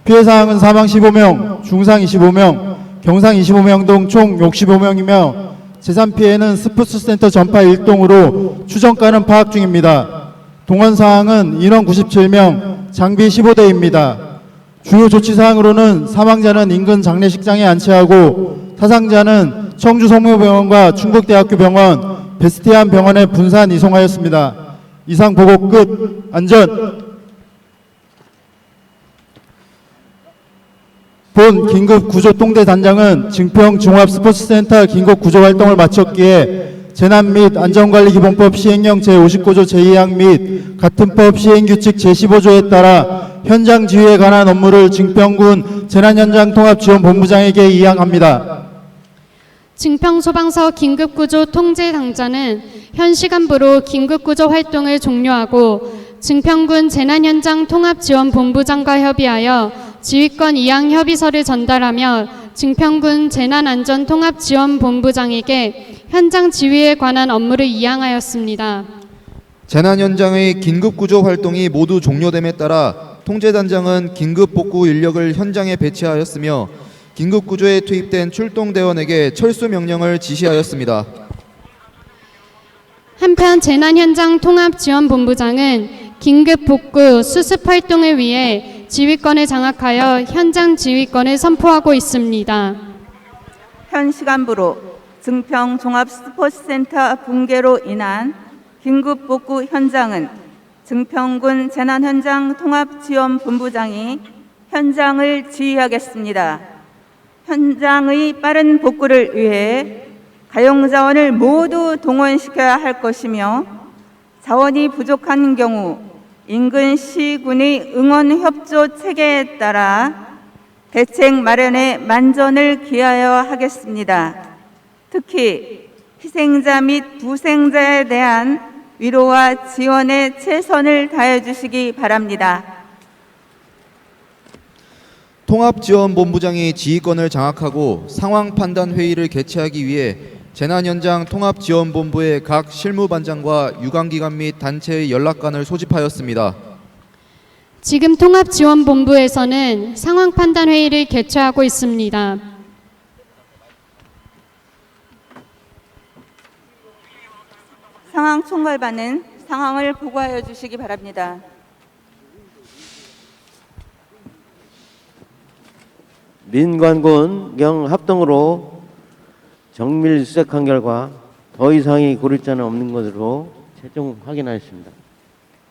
피해 사항은 사망 15명, 중상 25명, 경상 25명 등 총 65명이며 재산 피해는 스포츠센터 전파 1동으로 추정가는 파악 중입니다. 동원 사항은 인원 97명, 장비 15대입니다. 주요 조치 사항으로는 사망자는 인근 장례식장에 안치하고 사상자는 청주 성모병원과 충북대학교 병원, 베스티안 병원에 분산 이송하였습니다. 이상 보고 끝. 안전. 본 긴급구조통제단장은 증평종합스포츠센터 긴급구조활동을 마쳤기에 재난 및 안전관리기본법 시행령 제59조 제2항 및 같은 법 시행규칙 제15조에 따라 현장 지휘에 관한 업무를 증평군 재난현장통합지원본부장에게 이양합니다. 증평소방서 긴급구조통제당자는 현 시간부로 긴급구조 활동을 종료하고 증평군 재난현장통합지원본부장과 협의하여 지휘권 이양 협의서를 전달하며 증평군 재난안전통합지원본부장에게 현장 지휘에 관한 업무를 이양하였습니다. 재난 현장의 긴급구조 활동이 모두 종료됨에 따라 통제단장은 긴급복구 인력을 현장에 배치하였으며 긴급구조에 투입된 출동대원에게 철수 명령을 지시하였습니다. 한편 재난현장통합지원본부장은 긴급복구 수습 활동을 위해 지휘권을 장악하여 현장 지휘권을 선포하고 있습니다. 현 시간부로 증평종합스포츠센터 붕괴로 인한 긴급복구 현장은 증평군 재난현장통합지원본부장이 현장을 지휘하겠습니다. 현장의 빠른 복구를 위해 가용자원을 모두 동원시켜야 할 것이며 자원이 부족한 경우 인근 시군의 응원협조 체계에 따라 대책 마련에 만전을 기하여 하겠습니다. 특히 희생자 및 부생자에 대한 위로와 지원에 최선을 다해 주시기 바랍니다. 통합지원본부장이 지휘권을 장악하고 상황판단회의를 개최하기 위해 재난현장 통합지원본부의 각 실무반장과 유관기관 및 단체의 연락관을 소집하였습니다. 지금 통합지원본부에서는 상황판단회의를 개최하고 있습니다. 상황 총괄반은 상황을 보고하여 주시기 바랍니다. 민관군 경 합동으로 정밀 수색한 결과 더 이상의 고립자는 없는 것으로 최종 확인하였습니다.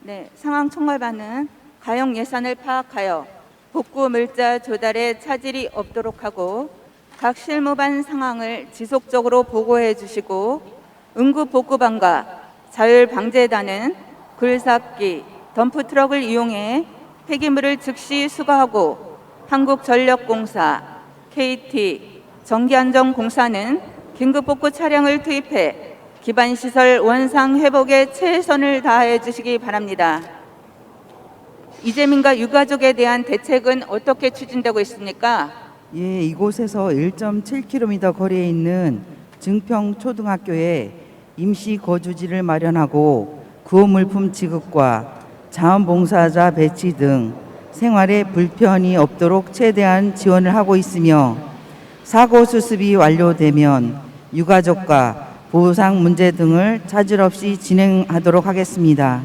네, 상황 총괄반은 가용 예산을 파악하여 복구 물자 조달에 차질이 없도록 하고 각 실무반 상황을 지속적으로 보고해 주시고 응급복구반과 자율방재단은 굴삭기, 덤프트럭을 이용해 폐기물을 즉시 수거하고 한국전력공사, KT, 전기안전공사는 긴급복구 차량을 투입해 기반시설 원상 회복에 최선을 다해 주시기 바랍니다. 이재민과 유가족에 대한 대책은 어떻게 추진되고 있습니까? 예, 이곳에서 1.7km 거리에 있는 증평초등학교에 임시 거주지를 마련하고 구호물품 지급과 자원봉사자 배치 등 생활에 불편이 없도록 최대한 지원을 하고 있으며 사고 수습이 완료되면 유가족과 보상 문제 등을 차질 없이 진행하도록 하겠습니다.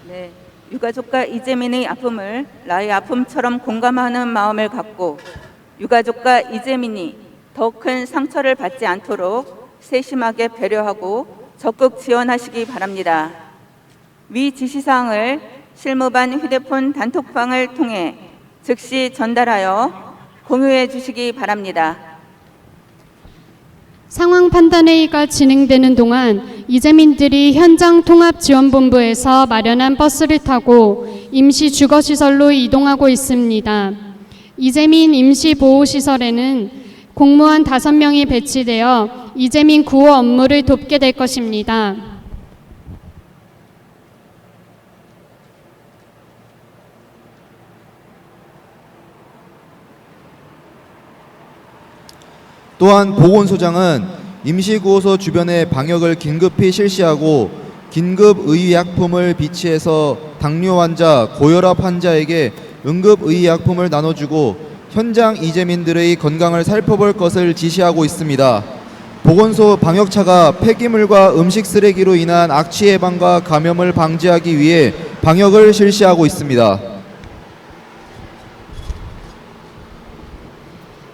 네, 유가족과 이재민의 아픔을 나의 아픔처럼 공감하는 마음을 갖고 유가족과 이재민이 더 큰 상처를 받지 않도록 세심하게 배려하고 적극 지원하시기 바랍니다. 위 지시사항을 실무반 휴대폰 단톡방을 통해 즉시 전달하여 공유해 주시기 바랍니다. 상황 판단회의가 진행되는 동안 이재민들이 현장 통합지원본부에서 마련한 버스를 타고 임시 주거시설로 이동하고 있습니다. 이재민 임시보호시설에는 공무원 5명이 배치되어 이재민 구호 업무를 돕게 될 것입니다. 또한 보건소장은 임시구호소 주변의 방역을 긴급히 실시하고 긴급의약품을 비치해서 당뇨 환자, 고혈압 환자에게 응급의약품을 나눠주고 현장 이재민들의 건강을 살펴볼 것을 지시하고 있습니다. 보건소 방역차가 폐기물과 음식 쓰레기로 인한 악취 예방과 감염을 방지하기 위해 방역을 실시하고 있습니다.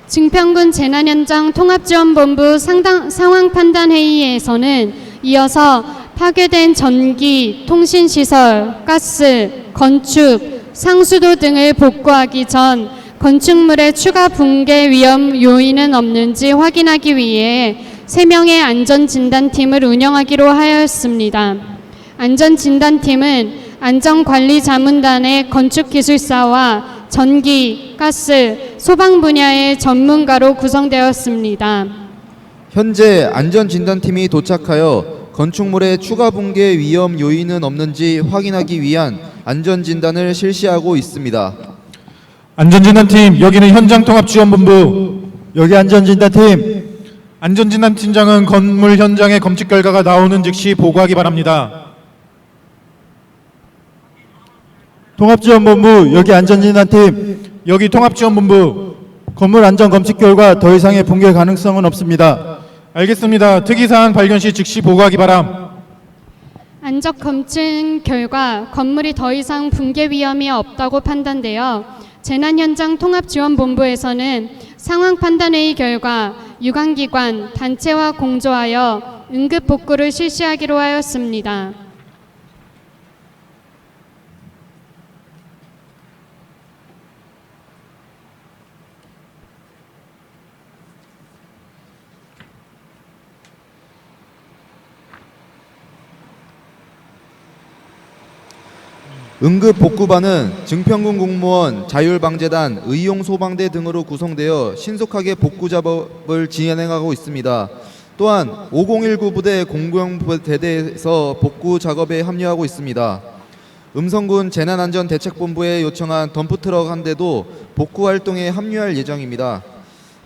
증평군 재난현장 통합지원본부 상황판단회의에서는 이어서 파괴된 전기, 통신시설, 가스, 건축, 상수도 등을 복구하기 전 건축물의 추가 붕괴 위험 요인은 없는지 확인하기 위해 3명의 안전진단팀을 운영하기로 하였습니다. 안전진단팀은 안전관리자문단의 건축기술사와 전기, 가스, 소방 분야의 전문가로 구성되었습니다. 현재 안전진단팀이 도착하여 건축물의 추가 붕괴 위험 요인은 없는지 확인하기 위한 안전진단을 실시하고 있습니다. 안전진단팀, 여기는 현장통합지원본부. 여기 안전진단팀. 안전진단팀장은 건물 현장의 검측 결과가 나오는 즉시 보고하기 바랍니다. 통합지원본부. 여기 안전진단팀. 여기 통합지원본부. 건물 안전 검측 결과 더 이상의 붕괴 가능성은 없습니다. 알겠습니다. 특이사항 발견 시 즉시 보고하기 바람. 안전 검증 결과 건물이 더 이상 붕괴 위험이 없다고 판단되어 재난현장 통합지원본부에서는 상황판단회의 결과 유관기관, 단체와 공조하여 응급복구를 실시하기로 하였습니다. 응급복구반은 증평군 공무원, 자율방재단, 의용소방대 등으로 구성되어 신속하게 복구 작업을 진행하고 있습니다. 또한 5019 부대 공병대대에서 복구 작업에 합류하고 있습니다. 음성군 재난안전대책본부에 요청한 덤프트럭 한 대도 복구 활동에 합류할 예정입니다.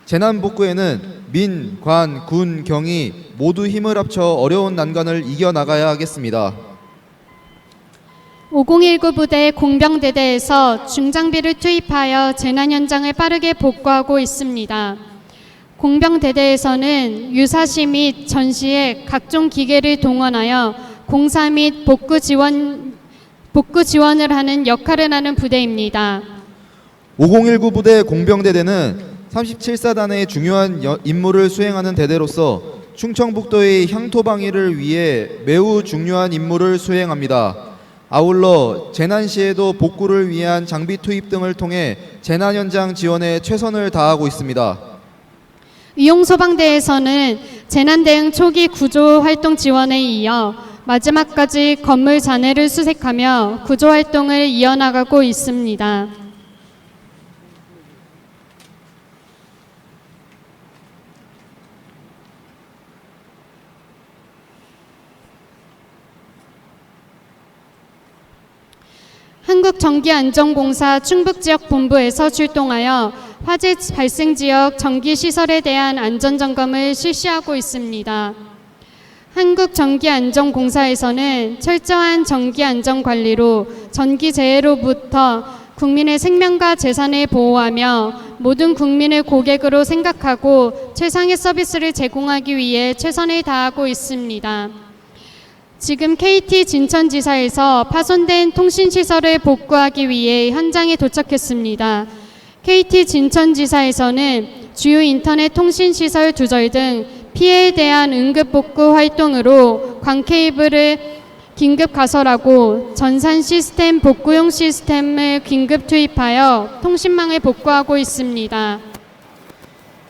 재난복구에는 민, 관, 군, 경이 모두 힘을 합쳐 어려운 난관을 이겨나가야 하겠습니다. 5019 부대 공병대대에서 중장비를 투입하여 재난 현장을 빠르게 복구하고 있습니다. 공병대대에서는 유사시 및 전시에 각종 기계를 동원하여 공사 및 복구 지원을 하는 역할을 하는 부대입니다. 5019 부대 공병대대는 37사단의 중요한 임무를 수행하는 대대로서 충청북도의 향토 방위를 위해 매우 중요한 임무를 수행합니다. 아울러 재난 시에도 복구를 위한 장비 투입 등을 통해 재난 현장 지원에 최선을 다하고 있습니다. 의용소방대에서는 재난 대응 초기 구조 활동 지원에 이어 마지막까지 건물 잔해를 수색하며 구조 활동을 이어나가고 있습니다. 한국전기안전공사 충북지역본부에서 출동하여 화재 발생 지역 전기시설에 대한 안전점검을 실시하고 있습니다. 한국전기안전공사에서는 철저한 전기안전관리로 전기재해로부터 국민의 생명과 재산을 보호하며 모든 국민을 고객으로 생각하고 최상의 서비스를 제공하기 위해 최선을 다하고 있습니다. 지금 KT 진천지사에서 파손된 통신시설을 복구하기 위해 현장에 도착했습니다. KT 진천지사에서는 주요 인터넷 통신시설 두절 등 피해에 대한 응급복구 활동으로 광케이블을 긴급 가설하고 전산 시스템 복구용 시스템을 긴급 투입하여 통신망을 복구하고 있습니다.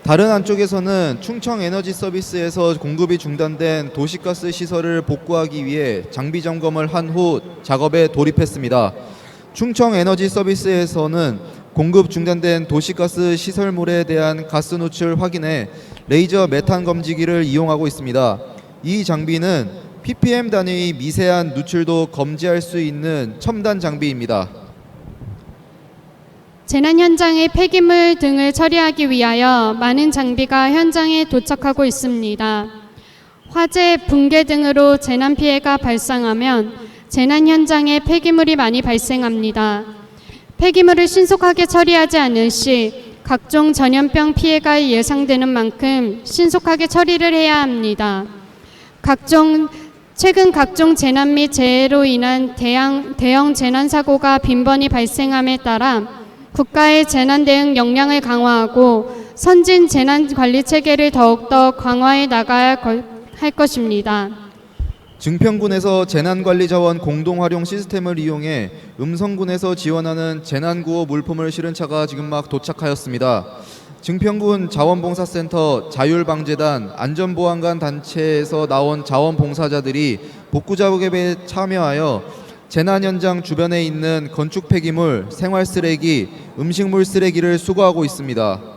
다른 한쪽에서는 충청에너지서비스에서 공급이 중단된 도시가스 시설을 복구하기 위해 장비 점검을 한 후 작업에 돌입했습니다. 충청에너지서비스에서는 공급 중단된 도시가스 시설물에 대한 가스 누출 확인에 레이저 메탄 검지기를 이용하고 있습니다. 이 장비는 ppm 단위의 미세한 누출도 검지할 수 있는 첨단 장비입니다. 재난 현장의 폐기물 등을 처리하기 위하여 많은 장비가 현장에 도착하고 있습니다. 화재, 붕괴 등으로 재난 피해가 발생하면 재난 현장에 폐기물이 많이 발생합니다. 폐기물을 신속하게 처리하지 않을 시 각종 전염병 피해가 예상되는 만큼 신속하게 처리를 해야 합니다. 최근 각종 재난 및 재해로 인한 대형 재난 사고가 빈번히 발생함에 따라 국가의 재난 대응 역량을 강화하고 선진 재난 관리 체계를 더욱더 강화해 나가야 할 것입니다. 증평군에서 재난관리자원 공동활용 시스템을 이용해 음성군에서 지원하는 재난구호 물품을 실은 차가 지금 막 도착하였습니다. 증평군 자원봉사센터, 자율방재단, 안전보안관 단체에서 나온 자원봉사자들이 복구작업에 참여하여 재난 현장 주변에 있는 건축 폐기물, 생활 쓰레기, 음식물 쓰레기를 수거하고 있습니다.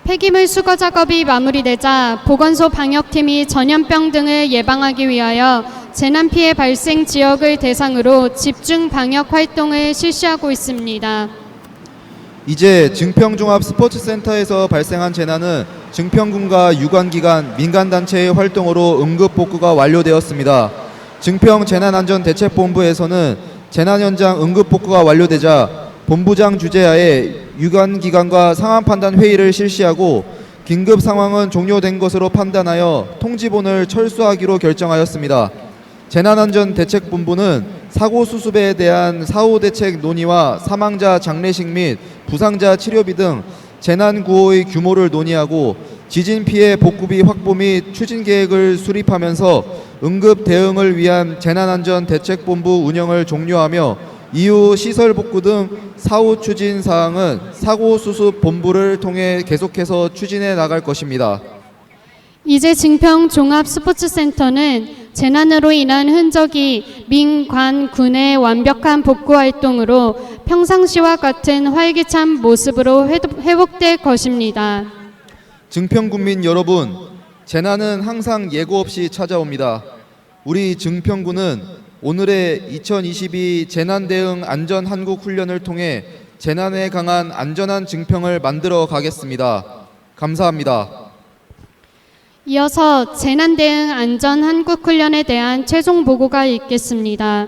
폐기물 수거 작업이 마무리되자 보건소 방역팀이 전염병 등을 예방하기 위하여 재난 피해 발생 지역을 대상으로 집중 방역 활동을 실시하고 있습니다. 이제 증평종합스포츠센터에서 발생한 재난은 증평군과 유관기관, 민간단체의 활동으로 응급복구가 완료되었습니다. 증평재난안전대책본부에서는 재난 현장 응급복구가 완료되자 본부장 주재하에 유관기관과 상황판단 회의를 실시하고 긴급 상황은 종료된 것으로 판단하여 통지본을 철수하기로 결정하였습니다. 재난안전대책본부는 사고 수습에 대한 사후대책 논의와 사망자 장례식 및 부상자 치료비 등 재난구호의 규모를 논의하고 지진 피해 복구비 확보 및 추진 계획을 수립하면서 응급 대응을 위한 재난안전대책본부 운영을 종료하며 이후 시설 복구 등 사후 추진 사항은 사고 수습 본부를 통해 계속해서 추진해 나갈 것입니다. 이제 증평 종합스포츠센터는 재난으로 인한 흔적이 민, 관, 군의 완벽한 복구 활동으로 평상시와 같은 활기찬 모습으로 회복될 것입니다. 증평군민 여러분, 재난은 항상 예고 없이 찾아옵니다. 우리 증평군은 오늘의 2022 재난대응 안전한국훈련을 통해 재난에 강한 안전한 증평을 만들어 가겠습니다. 감사합니다. 이어서 재난대응 안전한국훈련에 대한 최종 보고가 있겠습니다.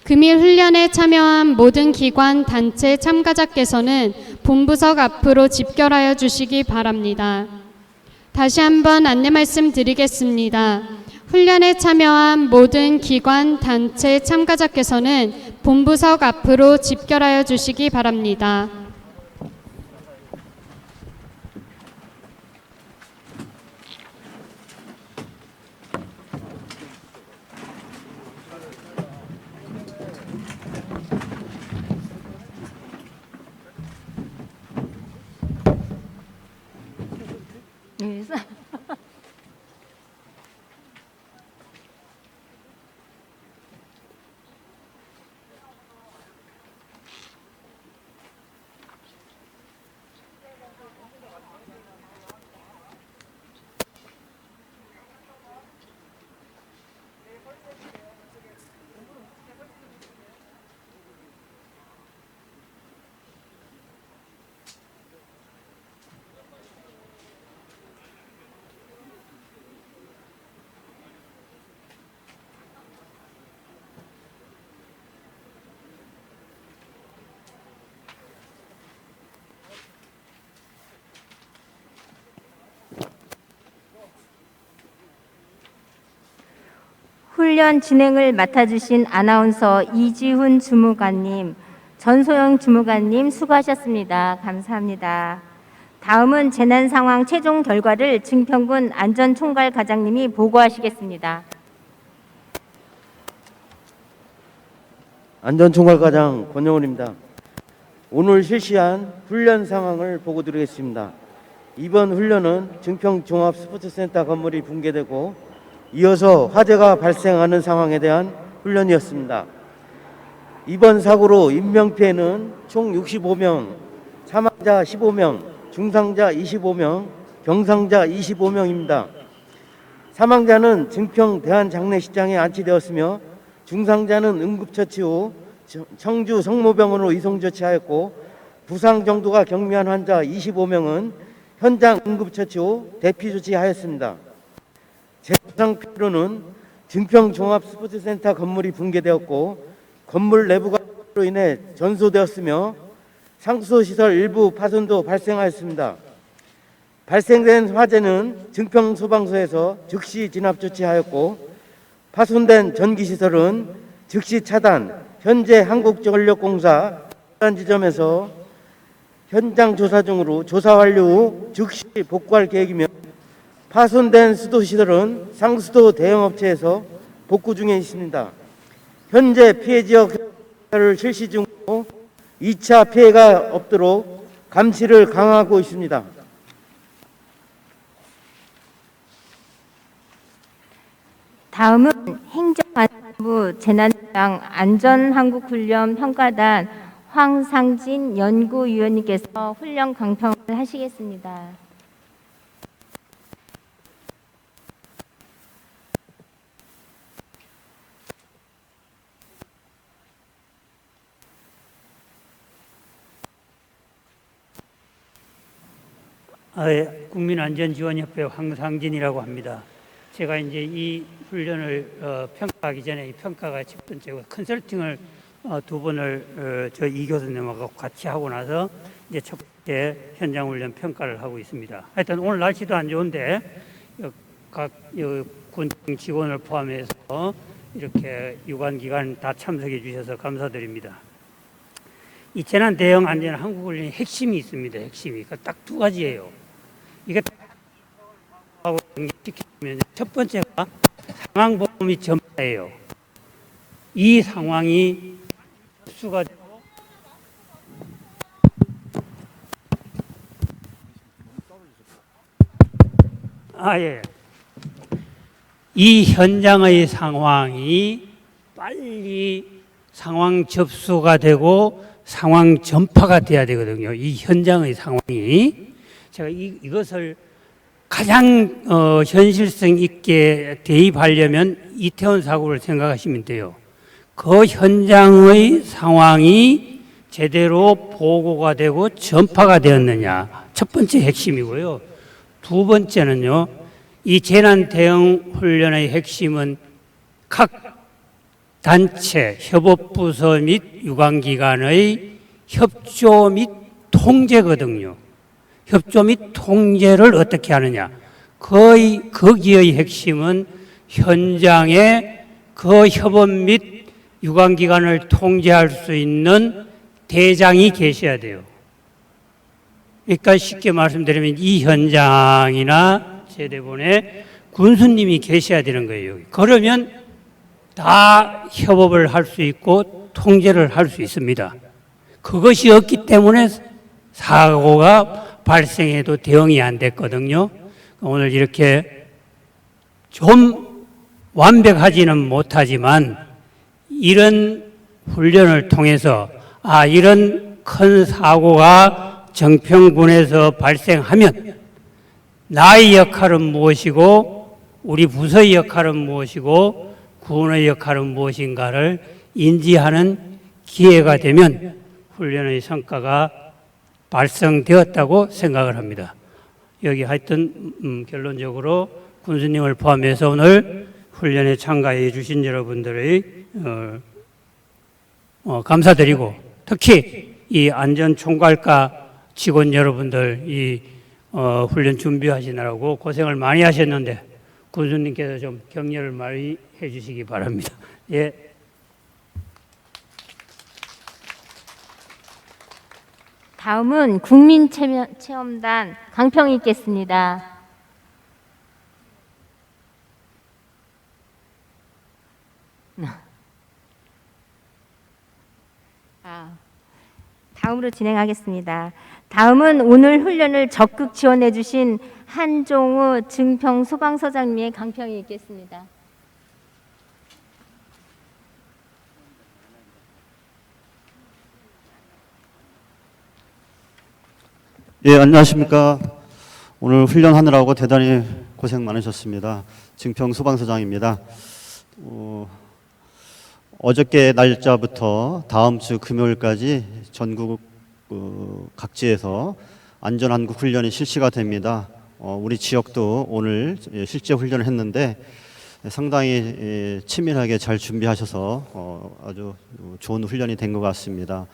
금일 훈련에 참여한 모든 기관, 단체 참가자께서는 본부석 앞으로 집결하여 주시기 바랍니다. 다시 한번 안내 말씀드리겠습니다. 훈련에 참여한 모든 기관, 단체 참가자께서는 본부석 앞으로 집결하여 주시기 바랍니다. 훈련 진행을 맡아주신 아나운서 이지훈 주무관님, 전소영 주무관님 수고하셨습니다. 감사합니다. 다음은 재난상황 최종 결과를 증평군 안전총괄 과장님이 보고하시겠습니다. 안전총괄과장 권영훈입니다. 오늘 실시한 훈련 상황을 보고드리겠습니다. 이번 훈련은 증평종합스포츠센터 건물이 붕괴되고 이어서 화재가 발생하는 상황에 대한 훈련이었습니다. 이번 사고로 인명피해는 총 65명, 사망자 15명, 중상자 25명, 경상자 25명입니다. 사망자는 증평 대한장례식장에 안치되었으며 중상자는 응급처치 후 청주 성모병원으로 이송조치하였고 부상 정도가 경미한 환자 25명은 현장 응급처치 후 대피조치하였습니다. 재부상 피해로는 증평종합스포츠센터 건물이 붕괴되었고 건물 내부가 로 인해 전소되었으며 상수시설 일부 파손도 발생하였습니다. 발생된 화재는 증평소방서에서 즉시 진압 조치하였고 파손된 전기시설은 즉시 차단, 현재 한국전력공사 지점에서 현장 조사 중으로 조사 완료 후 즉시 복구할 계획이며 파손된 수도시설은 상수도 대형업체에서 복구 중에 있습니다. 현재 피해 지역을 실시 중으로 2차 피해가 없도록 감시를 강화하고 있습니다. 다음은 행정안전부 재난상 안전한국훈련 평가단 황상진 연구위원님께서 훈련 강평을 하시겠습니다. 국민안전지원협회 황상진이라고 합니다. 제가 이제 이 훈련을 평가하기 전에 이 평가가 첫 번째고 컨설팅을 두 번을 저 이 교수님하고 같이 하고 나서 이제 첫 번째 현장 훈련 평가를 하고 있습니다. 하여튼 오늘 날씨도 안 좋은데 각 군 직원을 포함해서 이렇게 유관기관 다 참석해 주셔서 감사드립니다. 이 재난 대응 안전 한국훈련의 핵심이 있습니다. 핵심이 딱 두 가지예요. 이게 하고 연결시키면 첫 번째가 상황 보고 및 점파예요. 이 상황이 수가 이 현장의 상황이 빨리 상황 접수가 되고 상황 전파가 돼야 되거든요. 이 현장의 상황이 제가 이것을 가장 현실성 있게 대입하려면 이태원 사고를 생각하시면 돼요. 그 현장의 상황이 제대로 보고가 되고 전파가 되었느냐. 첫 번째 핵심이고요. 두 번째는요. 이 재난 대응 훈련의 핵심은 각 단체, 협업부서 및 유관기관의 협조 및 통제거든요. 협조 및 통제를 어떻게 하느냐. 거기의 핵심은 현장에 그 협업 및 유관기관을 통제할 수 있는 대장이 계셔야 돼요. 그러니까 쉽게 말씀드리면 이 현장이나 제대본에 군수님이 계셔야 되는 거예요. 그러면 다 협업을 할 수 있고 통제를 할 수 있습니다. 그것이 없기 때문에 사고가 발생해도 대응이 안 됐거든요. 오늘 이렇게 좀 완벽하지는 못하지만 이런 훈련을 통해서 이런 큰 사고가 정평군에서 발생하면 나의 역할은 무엇이고 우리 부서의 역할은 무엇이고 군의 역할은 무엇인가를 인지하는 기회가 되면 훈련의 성과가 발생되었다고 생각을 합니다. 여기 하여튼 결론적으로 군수님을 포함해서 오늘 훈련에 참가해 주신 여러분들의 감사드리고 특히 이 안전총괄과 직원 여러분들 이 훈련 준비하시느라고 고생을 많이 하셨는데 군수님께서 좀 격려를 많이 해주시기 바랍니다. 예. 다음은 국민체험단 강평이 있겠습니다. 다음으로 진행하겠습니다. 다음은 오늘 훈련을 적극 지원해 주신 한종우 증평 소방서장님의 강평이 있겠습니다. 예, 안녕하십니까. 오늘 훈련하느라고 대단히 고생 많으셨습니다. 증평 소방서장입니다. 어저께 날짜부터 다음 주 금요일까지 전국 각지에서 안전한국 훈련이 실시가 됩니다. 우리 지역도 오늘 실제 훈련을 했는데 상당히 치밀하게 잘 준비하셔서 아주 좋은 훈련이 된 것 같습니다.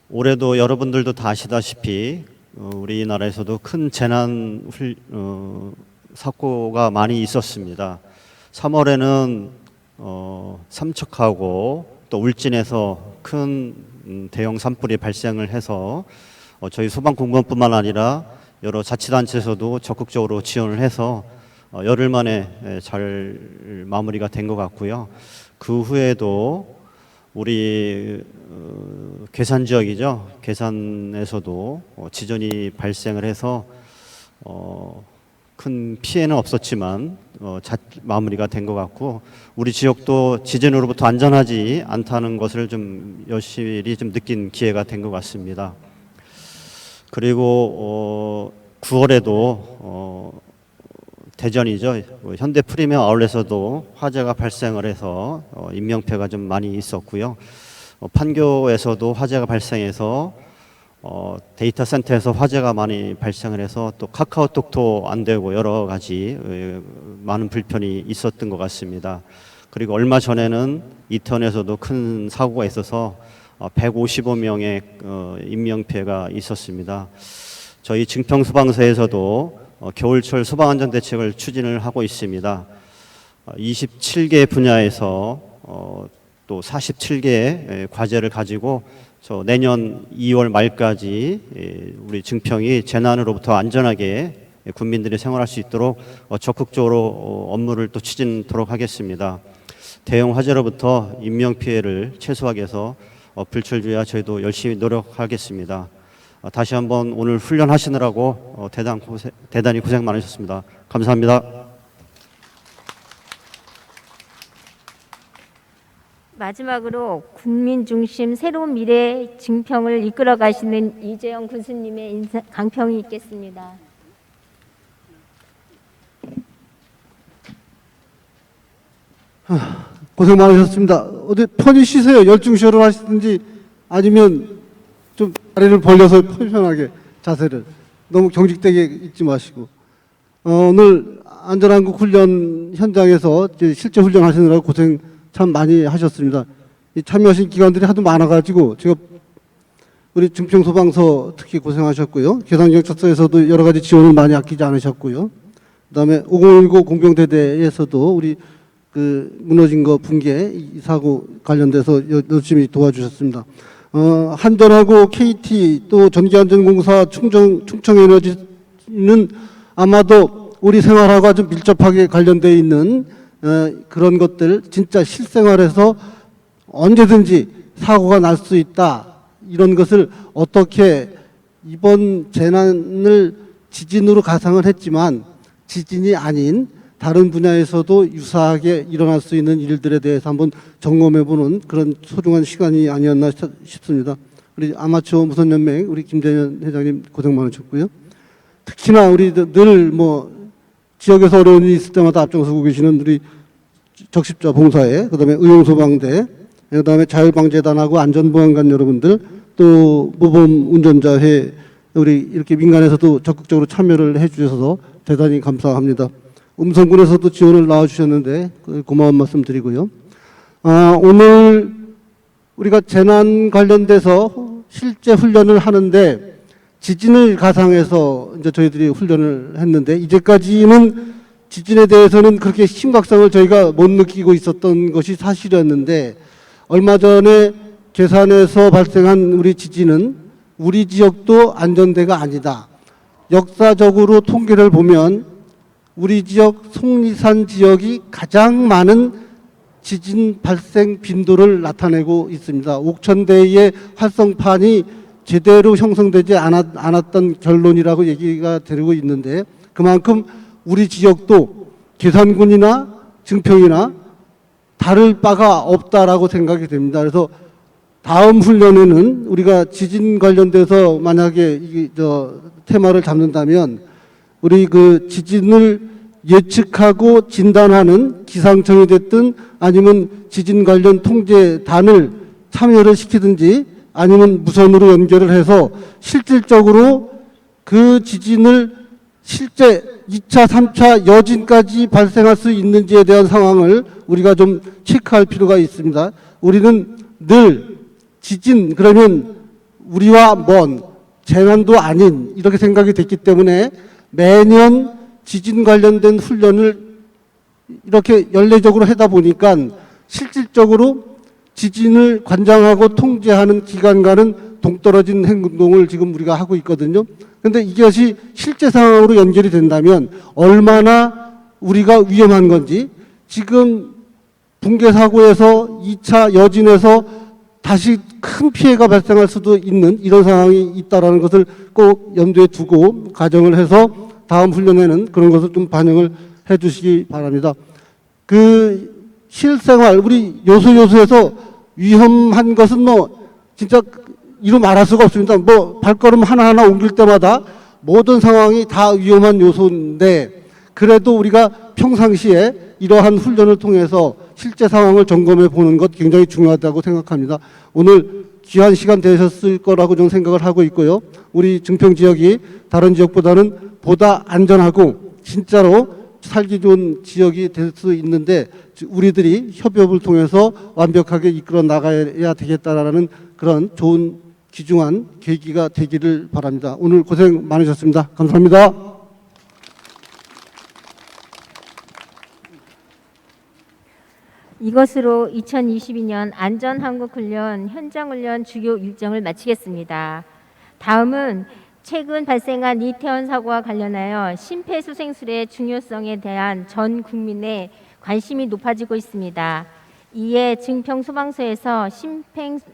올해도 여러분들도 다 아시다시피 우리나라에서도 큰 재난 사고가 많이 있었습니다. 3월에는 삼척하고 또 울진에서 큰 대형 산불이 발생을 해서 저희 소방공무원뿐만 아니라 여러 자치단체에서도 적극적으로 지원을 해서 열흘 만에 잘 마무리가 된 것 같고요. 그 후에도 우리 괴산 지역이죠. 괴산에서도 지진이 발생을 해서 큰 피해는 없었지만 마무리가 된 것 같고 우리 지역도 지진으로부터 안전하지 않다는 것을 좀 여실히 좀 느낀 기회가 된 것 같습니다. 그리고 9월에도 대전이죠. 현대 프리미엄 아울렛에서도 화재가 발생을 해서 인명피해가 좀 많이 있었고요. 판교에서도 화재가 발생해서 데이터 센터에서 화재가 많이 발생을 해서 또 카카오톡도 안 되고 여러 가지 많은 불편이 있었던 것 같습니다. 그리고 얼마 전에는 이태원에서도 큰 사고가 있어서 155명의 인명피해가 있었습니다. 저희 증평소방서에서도 겨울철 소방안전대책을 추진을 하고 있습니다. 27개 분야에서 또 47개의 과제를 가지고 내년 2월 말까지 우리 증평이 재난으로부터 안전하게 국민들이 생활할 수 있도록 적극적으로 업무를 또 추진하도록 하겠습니다. 대형 화재로부터 인명피해를 최소화하기 위해서 불철주야 저희도 열심히 노력하겠습니다. 다시 한번 오늘 훈련하시느라고 대단히 고생 많으셨습니다. 감사합니다. 마지막으로 국민 중심 새로운 미래 증평을 이끌어 가시는 이재영 군수님의 강평이 있겠습니다. 고생 많으셨습니다. 어디 편히 쉬세요. 열중쇼를 하시든지 아니면 좀 다리를 벌려서 편하게 자세를 너무 경직되게 있지 마시고 오늘 안전한국 훈련 현장에서 이제 실제 훈련하시느라고 고생 참 많이 하셨습니다. 이 참여하신 기관들이 하도 많아가지고 제가 우리 증평소방서 특히 고생하셨고요. 계산경찰서에서도 여러 가지 지원을 많이 아끼지 않으셨고요. 그다음에 5019 공병대대에서도 우리 그 무너진 거 붕괴 이 사고 관련돼서 열심히 도와주셨습니다. 한전하고 KT 또 전기안전공사 충청에너지는 아마도 우리 생활하고 아주 밀접하게 관련되어 있는 그런 것들 진짜 실생활에서 언제든지 사고가 날 수 있다. 이런 것을 어떻게 이번 재난을 지진으로 가상을 했지만 지진이 아닌 다른 분야에서도 유사하게 일어날 수 있는 일들에 대해서 한번 점검해보는 그런 소중한 시간이 아니었나 싶습니다. 우리 아마추어 무선연맹 우리 김재현 회장님 고생 많으셨고요. 특히나 우리 늘 뭐 지역에서 어려운 일이 있을 때마다 앞장서고 계시는 우리 적십자 봉사회, 그다음에 의용소방대, 그다음에 자율방재단하고 안전보안관 여러분들, 또 모범 운전자회 우리 이렇게 민간에서도 적극적으로 참여를 해주셔서 대단히 감사합니다. 음성군에서도 지원을 나와주셨는데 고마운 말씀 드리고요. 오늘 우리가 재난 관련돼서 실제 훈련을 하는데 지진을 가상해서 이제 저희들이 훈련을 했는데 이제까지는 지진에 대해서는 그렇게 심각성을 저희가 못 느끼고 있었던 것이 사실이었는데 얼마 전에 괴산에서 발생한 우리 지진은 우리 지역도 안전대가 아니다. 역사적으로 통계를 보면 우리 지역 속리산 지역이 가장 많은 지진 발생 빈도를 나타내고 있습니다. 옥천대의 활성판이 제대로 형성되지 않았던 결론이라고 얘기가 되고 있는데 그만큼 우리 지역도 괴산군이나 증평이나 다를 바가 없다라고 생각이 됩니다. 그래서 다음 훈련에는 우리가 지진 관련돼서 만약에 테마를 잡는다면 우리 그 지진을 예측하고 진단하는 기상청이 됐든 아니면 지진 관련 통제단을 참여를 시키든지 아니면 무선으로 연결을 해서 실질적으로 그 지진을 실제 2차, 3차 여진까지 발생할 수 있는지에 대한 상황을 우리가 좀 체크할 필요가 있습니다. 우리는 늘 지진 그러면 우리와 먼 재난도 아닌 이렇게 생각이 됐기 때문에 매년 지진 관련된 훈련을 이렇게 연례적으로 하다 보니까 실질적으로 지진을 관장하고 통제하는 기관과는 동떨어진 행동을 지금 우리가 하고 있거든요. 그런데 이것이 실제 상황으로 연결이 된다면 얼마나 우리가 위험한 건지 지금 붕괴 사고에서 2차 여진에서 다시 큰 피해가 발생할 수도 있는 이런 상황이 있다는 것을 꼭 염두에 두고 가정을 해서 다음 훈련에는 그런 것을 좀 반영을 해 주시기 바랍니다. 그 실생활 우리 요소에서 위험한 것은 뭐 진짜 이루 말할 수가 없습니다. 뭐 발걸음 하나하나 옮길 때마다 모든 상황이 다 위험한 요소인데 그래도 우리가 평상시에 이러한 훈련을 통해서 실제 상황을 점검해 보는 것 굉장히 중요하다고 생각합니다. 오늘 귀한 시간 되셨을 거라고 저는 생각을 하고 있고요. 우리 증평 지역이 다른 지역보다는 보다 안전하고 진짜로 살기 좋은 지역이 될 수 있는데 우리들이 협업을 통해서 완벽하게 이끌어 나가야 되겠다라는 그런 좋은 귀중한 계기가 되기를 바랍니다. 오늘 고생 많으셨습니다. 감사합니다. 이것으로 2022년 안전한국훈련 현장훈련 주요 일정을 마치겠습니다. 다음은 최근 발생한 이태원 사고와 관련하여 심폐소생술의 중요성에 대한 전 국민의 관심이 높아지고 있습니다. 이에 증평소방서에서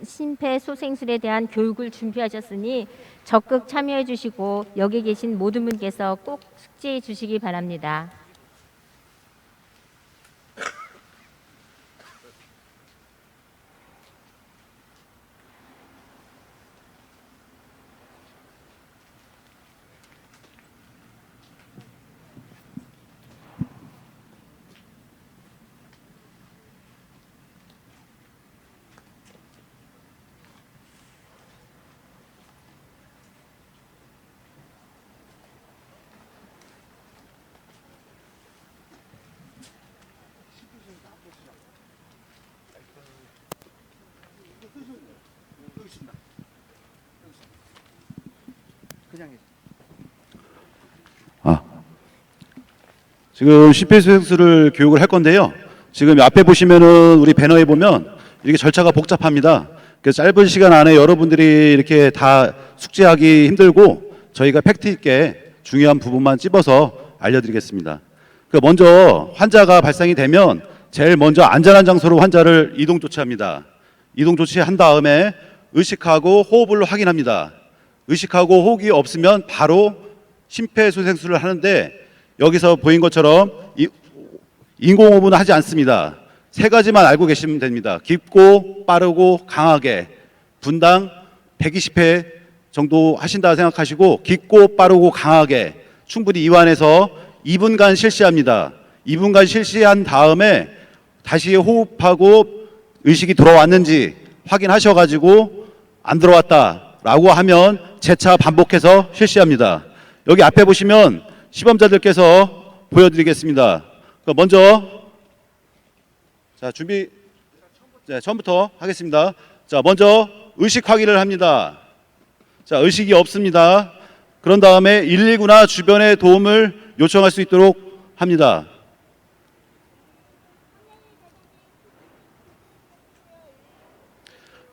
심폐소생술에 대한 교육을 준비하셨으니 적극 참여해 주시고 여기 계신 모든 분께서 꼭 숙지해 주시기 바랍니다. 지금 심폐소생술을 교육을 할 건데요. 지금 앞에 보시면은 우리 배너에 보면 이렇게 절차가 복잡합니다. 그래서 짧은 시간 안에 여러분들이 이렇게 다 숙지하기 힘들고 저희가 팩트 있게 중요한 부분만 찝어서 알려드리겠습니다. 먼저 환자가 발생이 되면 제일 먼저 안전한 장소로 환자를 이동 조치합니다. 이동 조치한 다음에 의식하고 호흡을 확인합니다. 의식하고 호흡이 없으면 바로 심폐소생술을 하는데 여기서 보인 것처럼 인공호흡은 하지 않습니다. 세 가지만 알고 계시면 됩니다. 깊고 빠르고 강하게 분당 120회 정도 하신다 생각하시고 깊고 빠르고 강하게 충분히 이완해서 2분간 실시합니다. 2분간 실시한 다음에 다시 호흡하고 의식이 들어왔는지 확인하셔가지고 안 들어왔다라고 하면 재차 반복해서 실시합니다. 여기 앞에 보시면 시범자들께서 보여드리겠습니다. 먼저 자 준비 처음부터 하겠습니다. 자 먼저 의식 확인을 합니다. 자 의식이 없습니다. 그런 다음에 119나 주변의 도움을 요청할 수 있도록 합니다.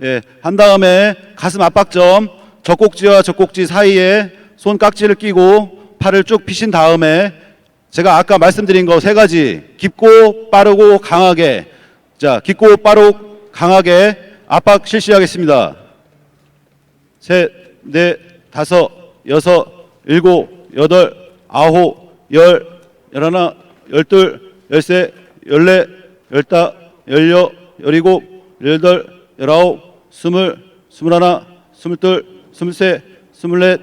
예, 한 다음에 가슴 압박점 젖꼭지와 젖꼭지 사이에 손 깍지를 끼고 팔을 쭉 펴신 다음에 제가 아까 말씀드린 거 세 가지 깊고 빠르고 강하게 자 깊고 빠르고 강하게 압박 실시하겠습니다. 셋, 넷, 다섯, 여섯, 일곱, 여덟, 아홉, 열, 열하나, 열둘, 열세, 열네, 열다, 열여, 열일곱, 열여덟, 열아홉, 스물, 스물하나, 스물둘, 스물세, 스물넷.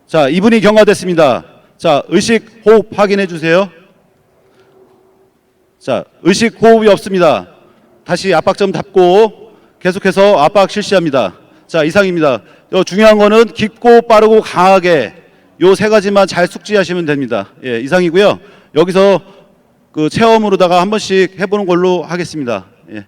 자, 2분이 경과됐습니다. 자, 의식 호흡 확인해 주세요. 자, 의식 호흡이 없습니다. 다시 압박점 잡고 계속해서 압박 실시합니다. 자, 이상입니다. 중요한 거는 깊고 빠르고 강하게 요 세 가지만 잘 숙지하시면 됩니다. 예, 이상이고요. 여기서 그 체험으로다가 한 번씩 해보는 걸로 하겠습니다. 예.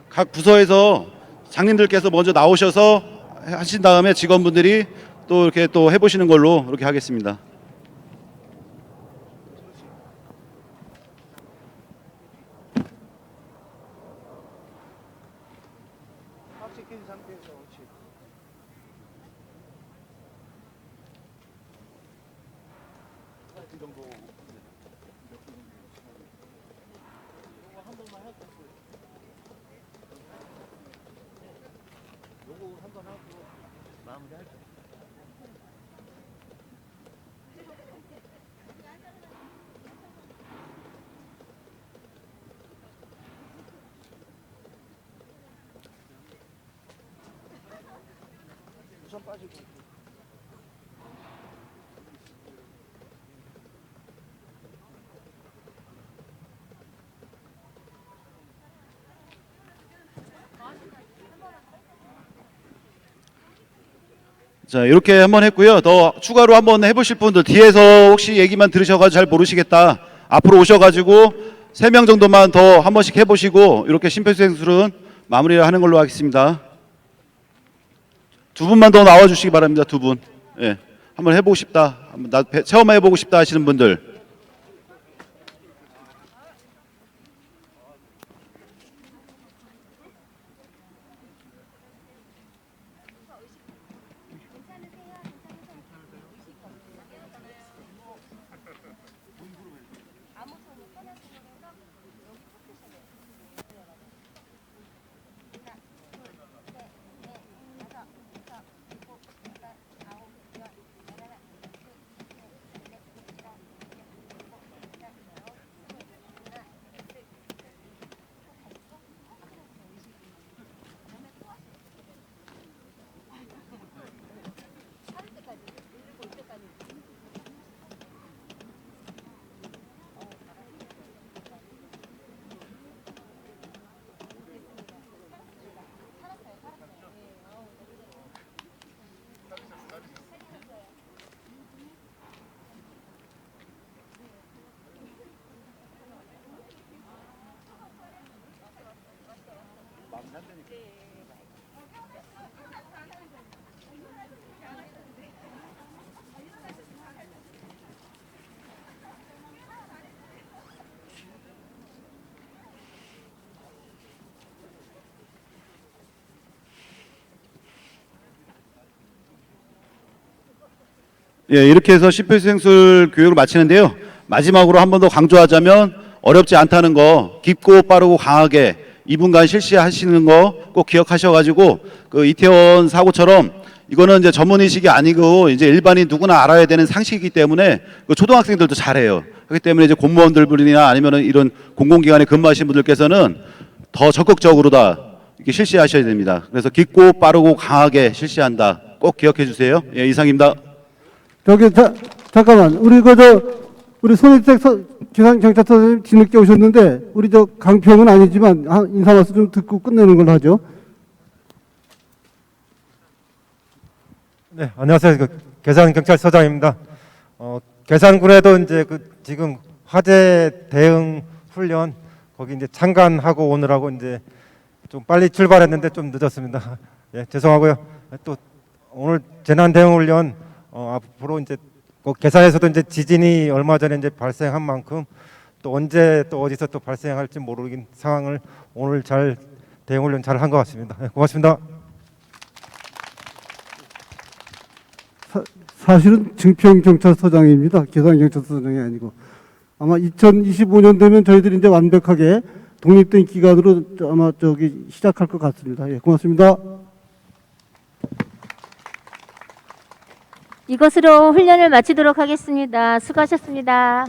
각 부서에서 장님들께서 먼저 나오셔서 하신 다음에 직원분들이 또 이렇게 또 해보시는 걸로 이렇게 하겠습니다. 자, 이렇게 한번 했고요. 더 추가로 한번 해보실 분들 뒤에서 혹시 얘기만 들으셔가지고 잘 모르시겠다. 앞으로 오셔가지고 3명 정도만 더 한 번씩 해보시고 이렇게 심폐소생술은 마무리를 하는 걸로 하겠습니다. 2분만 더 나와주시기 바랍니다. 2분. 예, 한번 해보고 싶다. 나 체험해 보고 싶다 하시는 분들. 예, 이렇게 해서 심폐소생술 교육을 마치는데요. 마지막으로 한 번 더 강조하자면 어렵지 않다는 거 깊고 빠르고 강하게 2분간 실시하시는 거 꼭 기억하셔가지고 그 이태원 사고처럼 이거는 이제 전문의식이 아니고 이제 일반인 누구나 알아야 되는 상식이기 때문에 그 초등학생들도 잘해요. 그렇기 때문에 이제 공무원들이나 아니면은 이런 공공기관에 근무하시는 분들께서는 더 적극적으로 다 이렇게 실시하셔야 됩니다. 그래서 깊고 빠르고 강하게 실시한다. 꼭 기억해 주세요. 예, 이상입니다. 잠깐만. 우리 손혜택 기상경찰서 선생님 뒤늦게 오셨는데 우리 강평은 아니지만 인사 말씀 좀 듣고 끝내는 걸로 하죠. 네, 안녕하세요. 계산경찰서장입니다. 계산군에도 이제 지금 화재 대응 훈련 거기 이제 참관하고 오느라고 이제 좀 빨리 출발했는데 좀 늦었습니다. 예, 죄송하고요. 또 오늘 재난 대응 훈련 앞으로 이제 계산에서도 이제 지진이 얼마 전에 이제 발생한 만큼 또 언제 또 어디서 또 발생할지 모르긴 상황을 오늘 잘 대응 훈련 잘 한 것 같습니다. 네, 고맙습니다. 사실은 증평경찰서장입니다. 계산경찰서장이 아니고. 아마 2025년 되면 저희들이 이제 완벽하게 독립된 기관으로 아마 시작할 것 같습니다. 예, 고맙습니다. 이것으로 훈련을 마치도록 하겠습니다. 수고하셨습니다.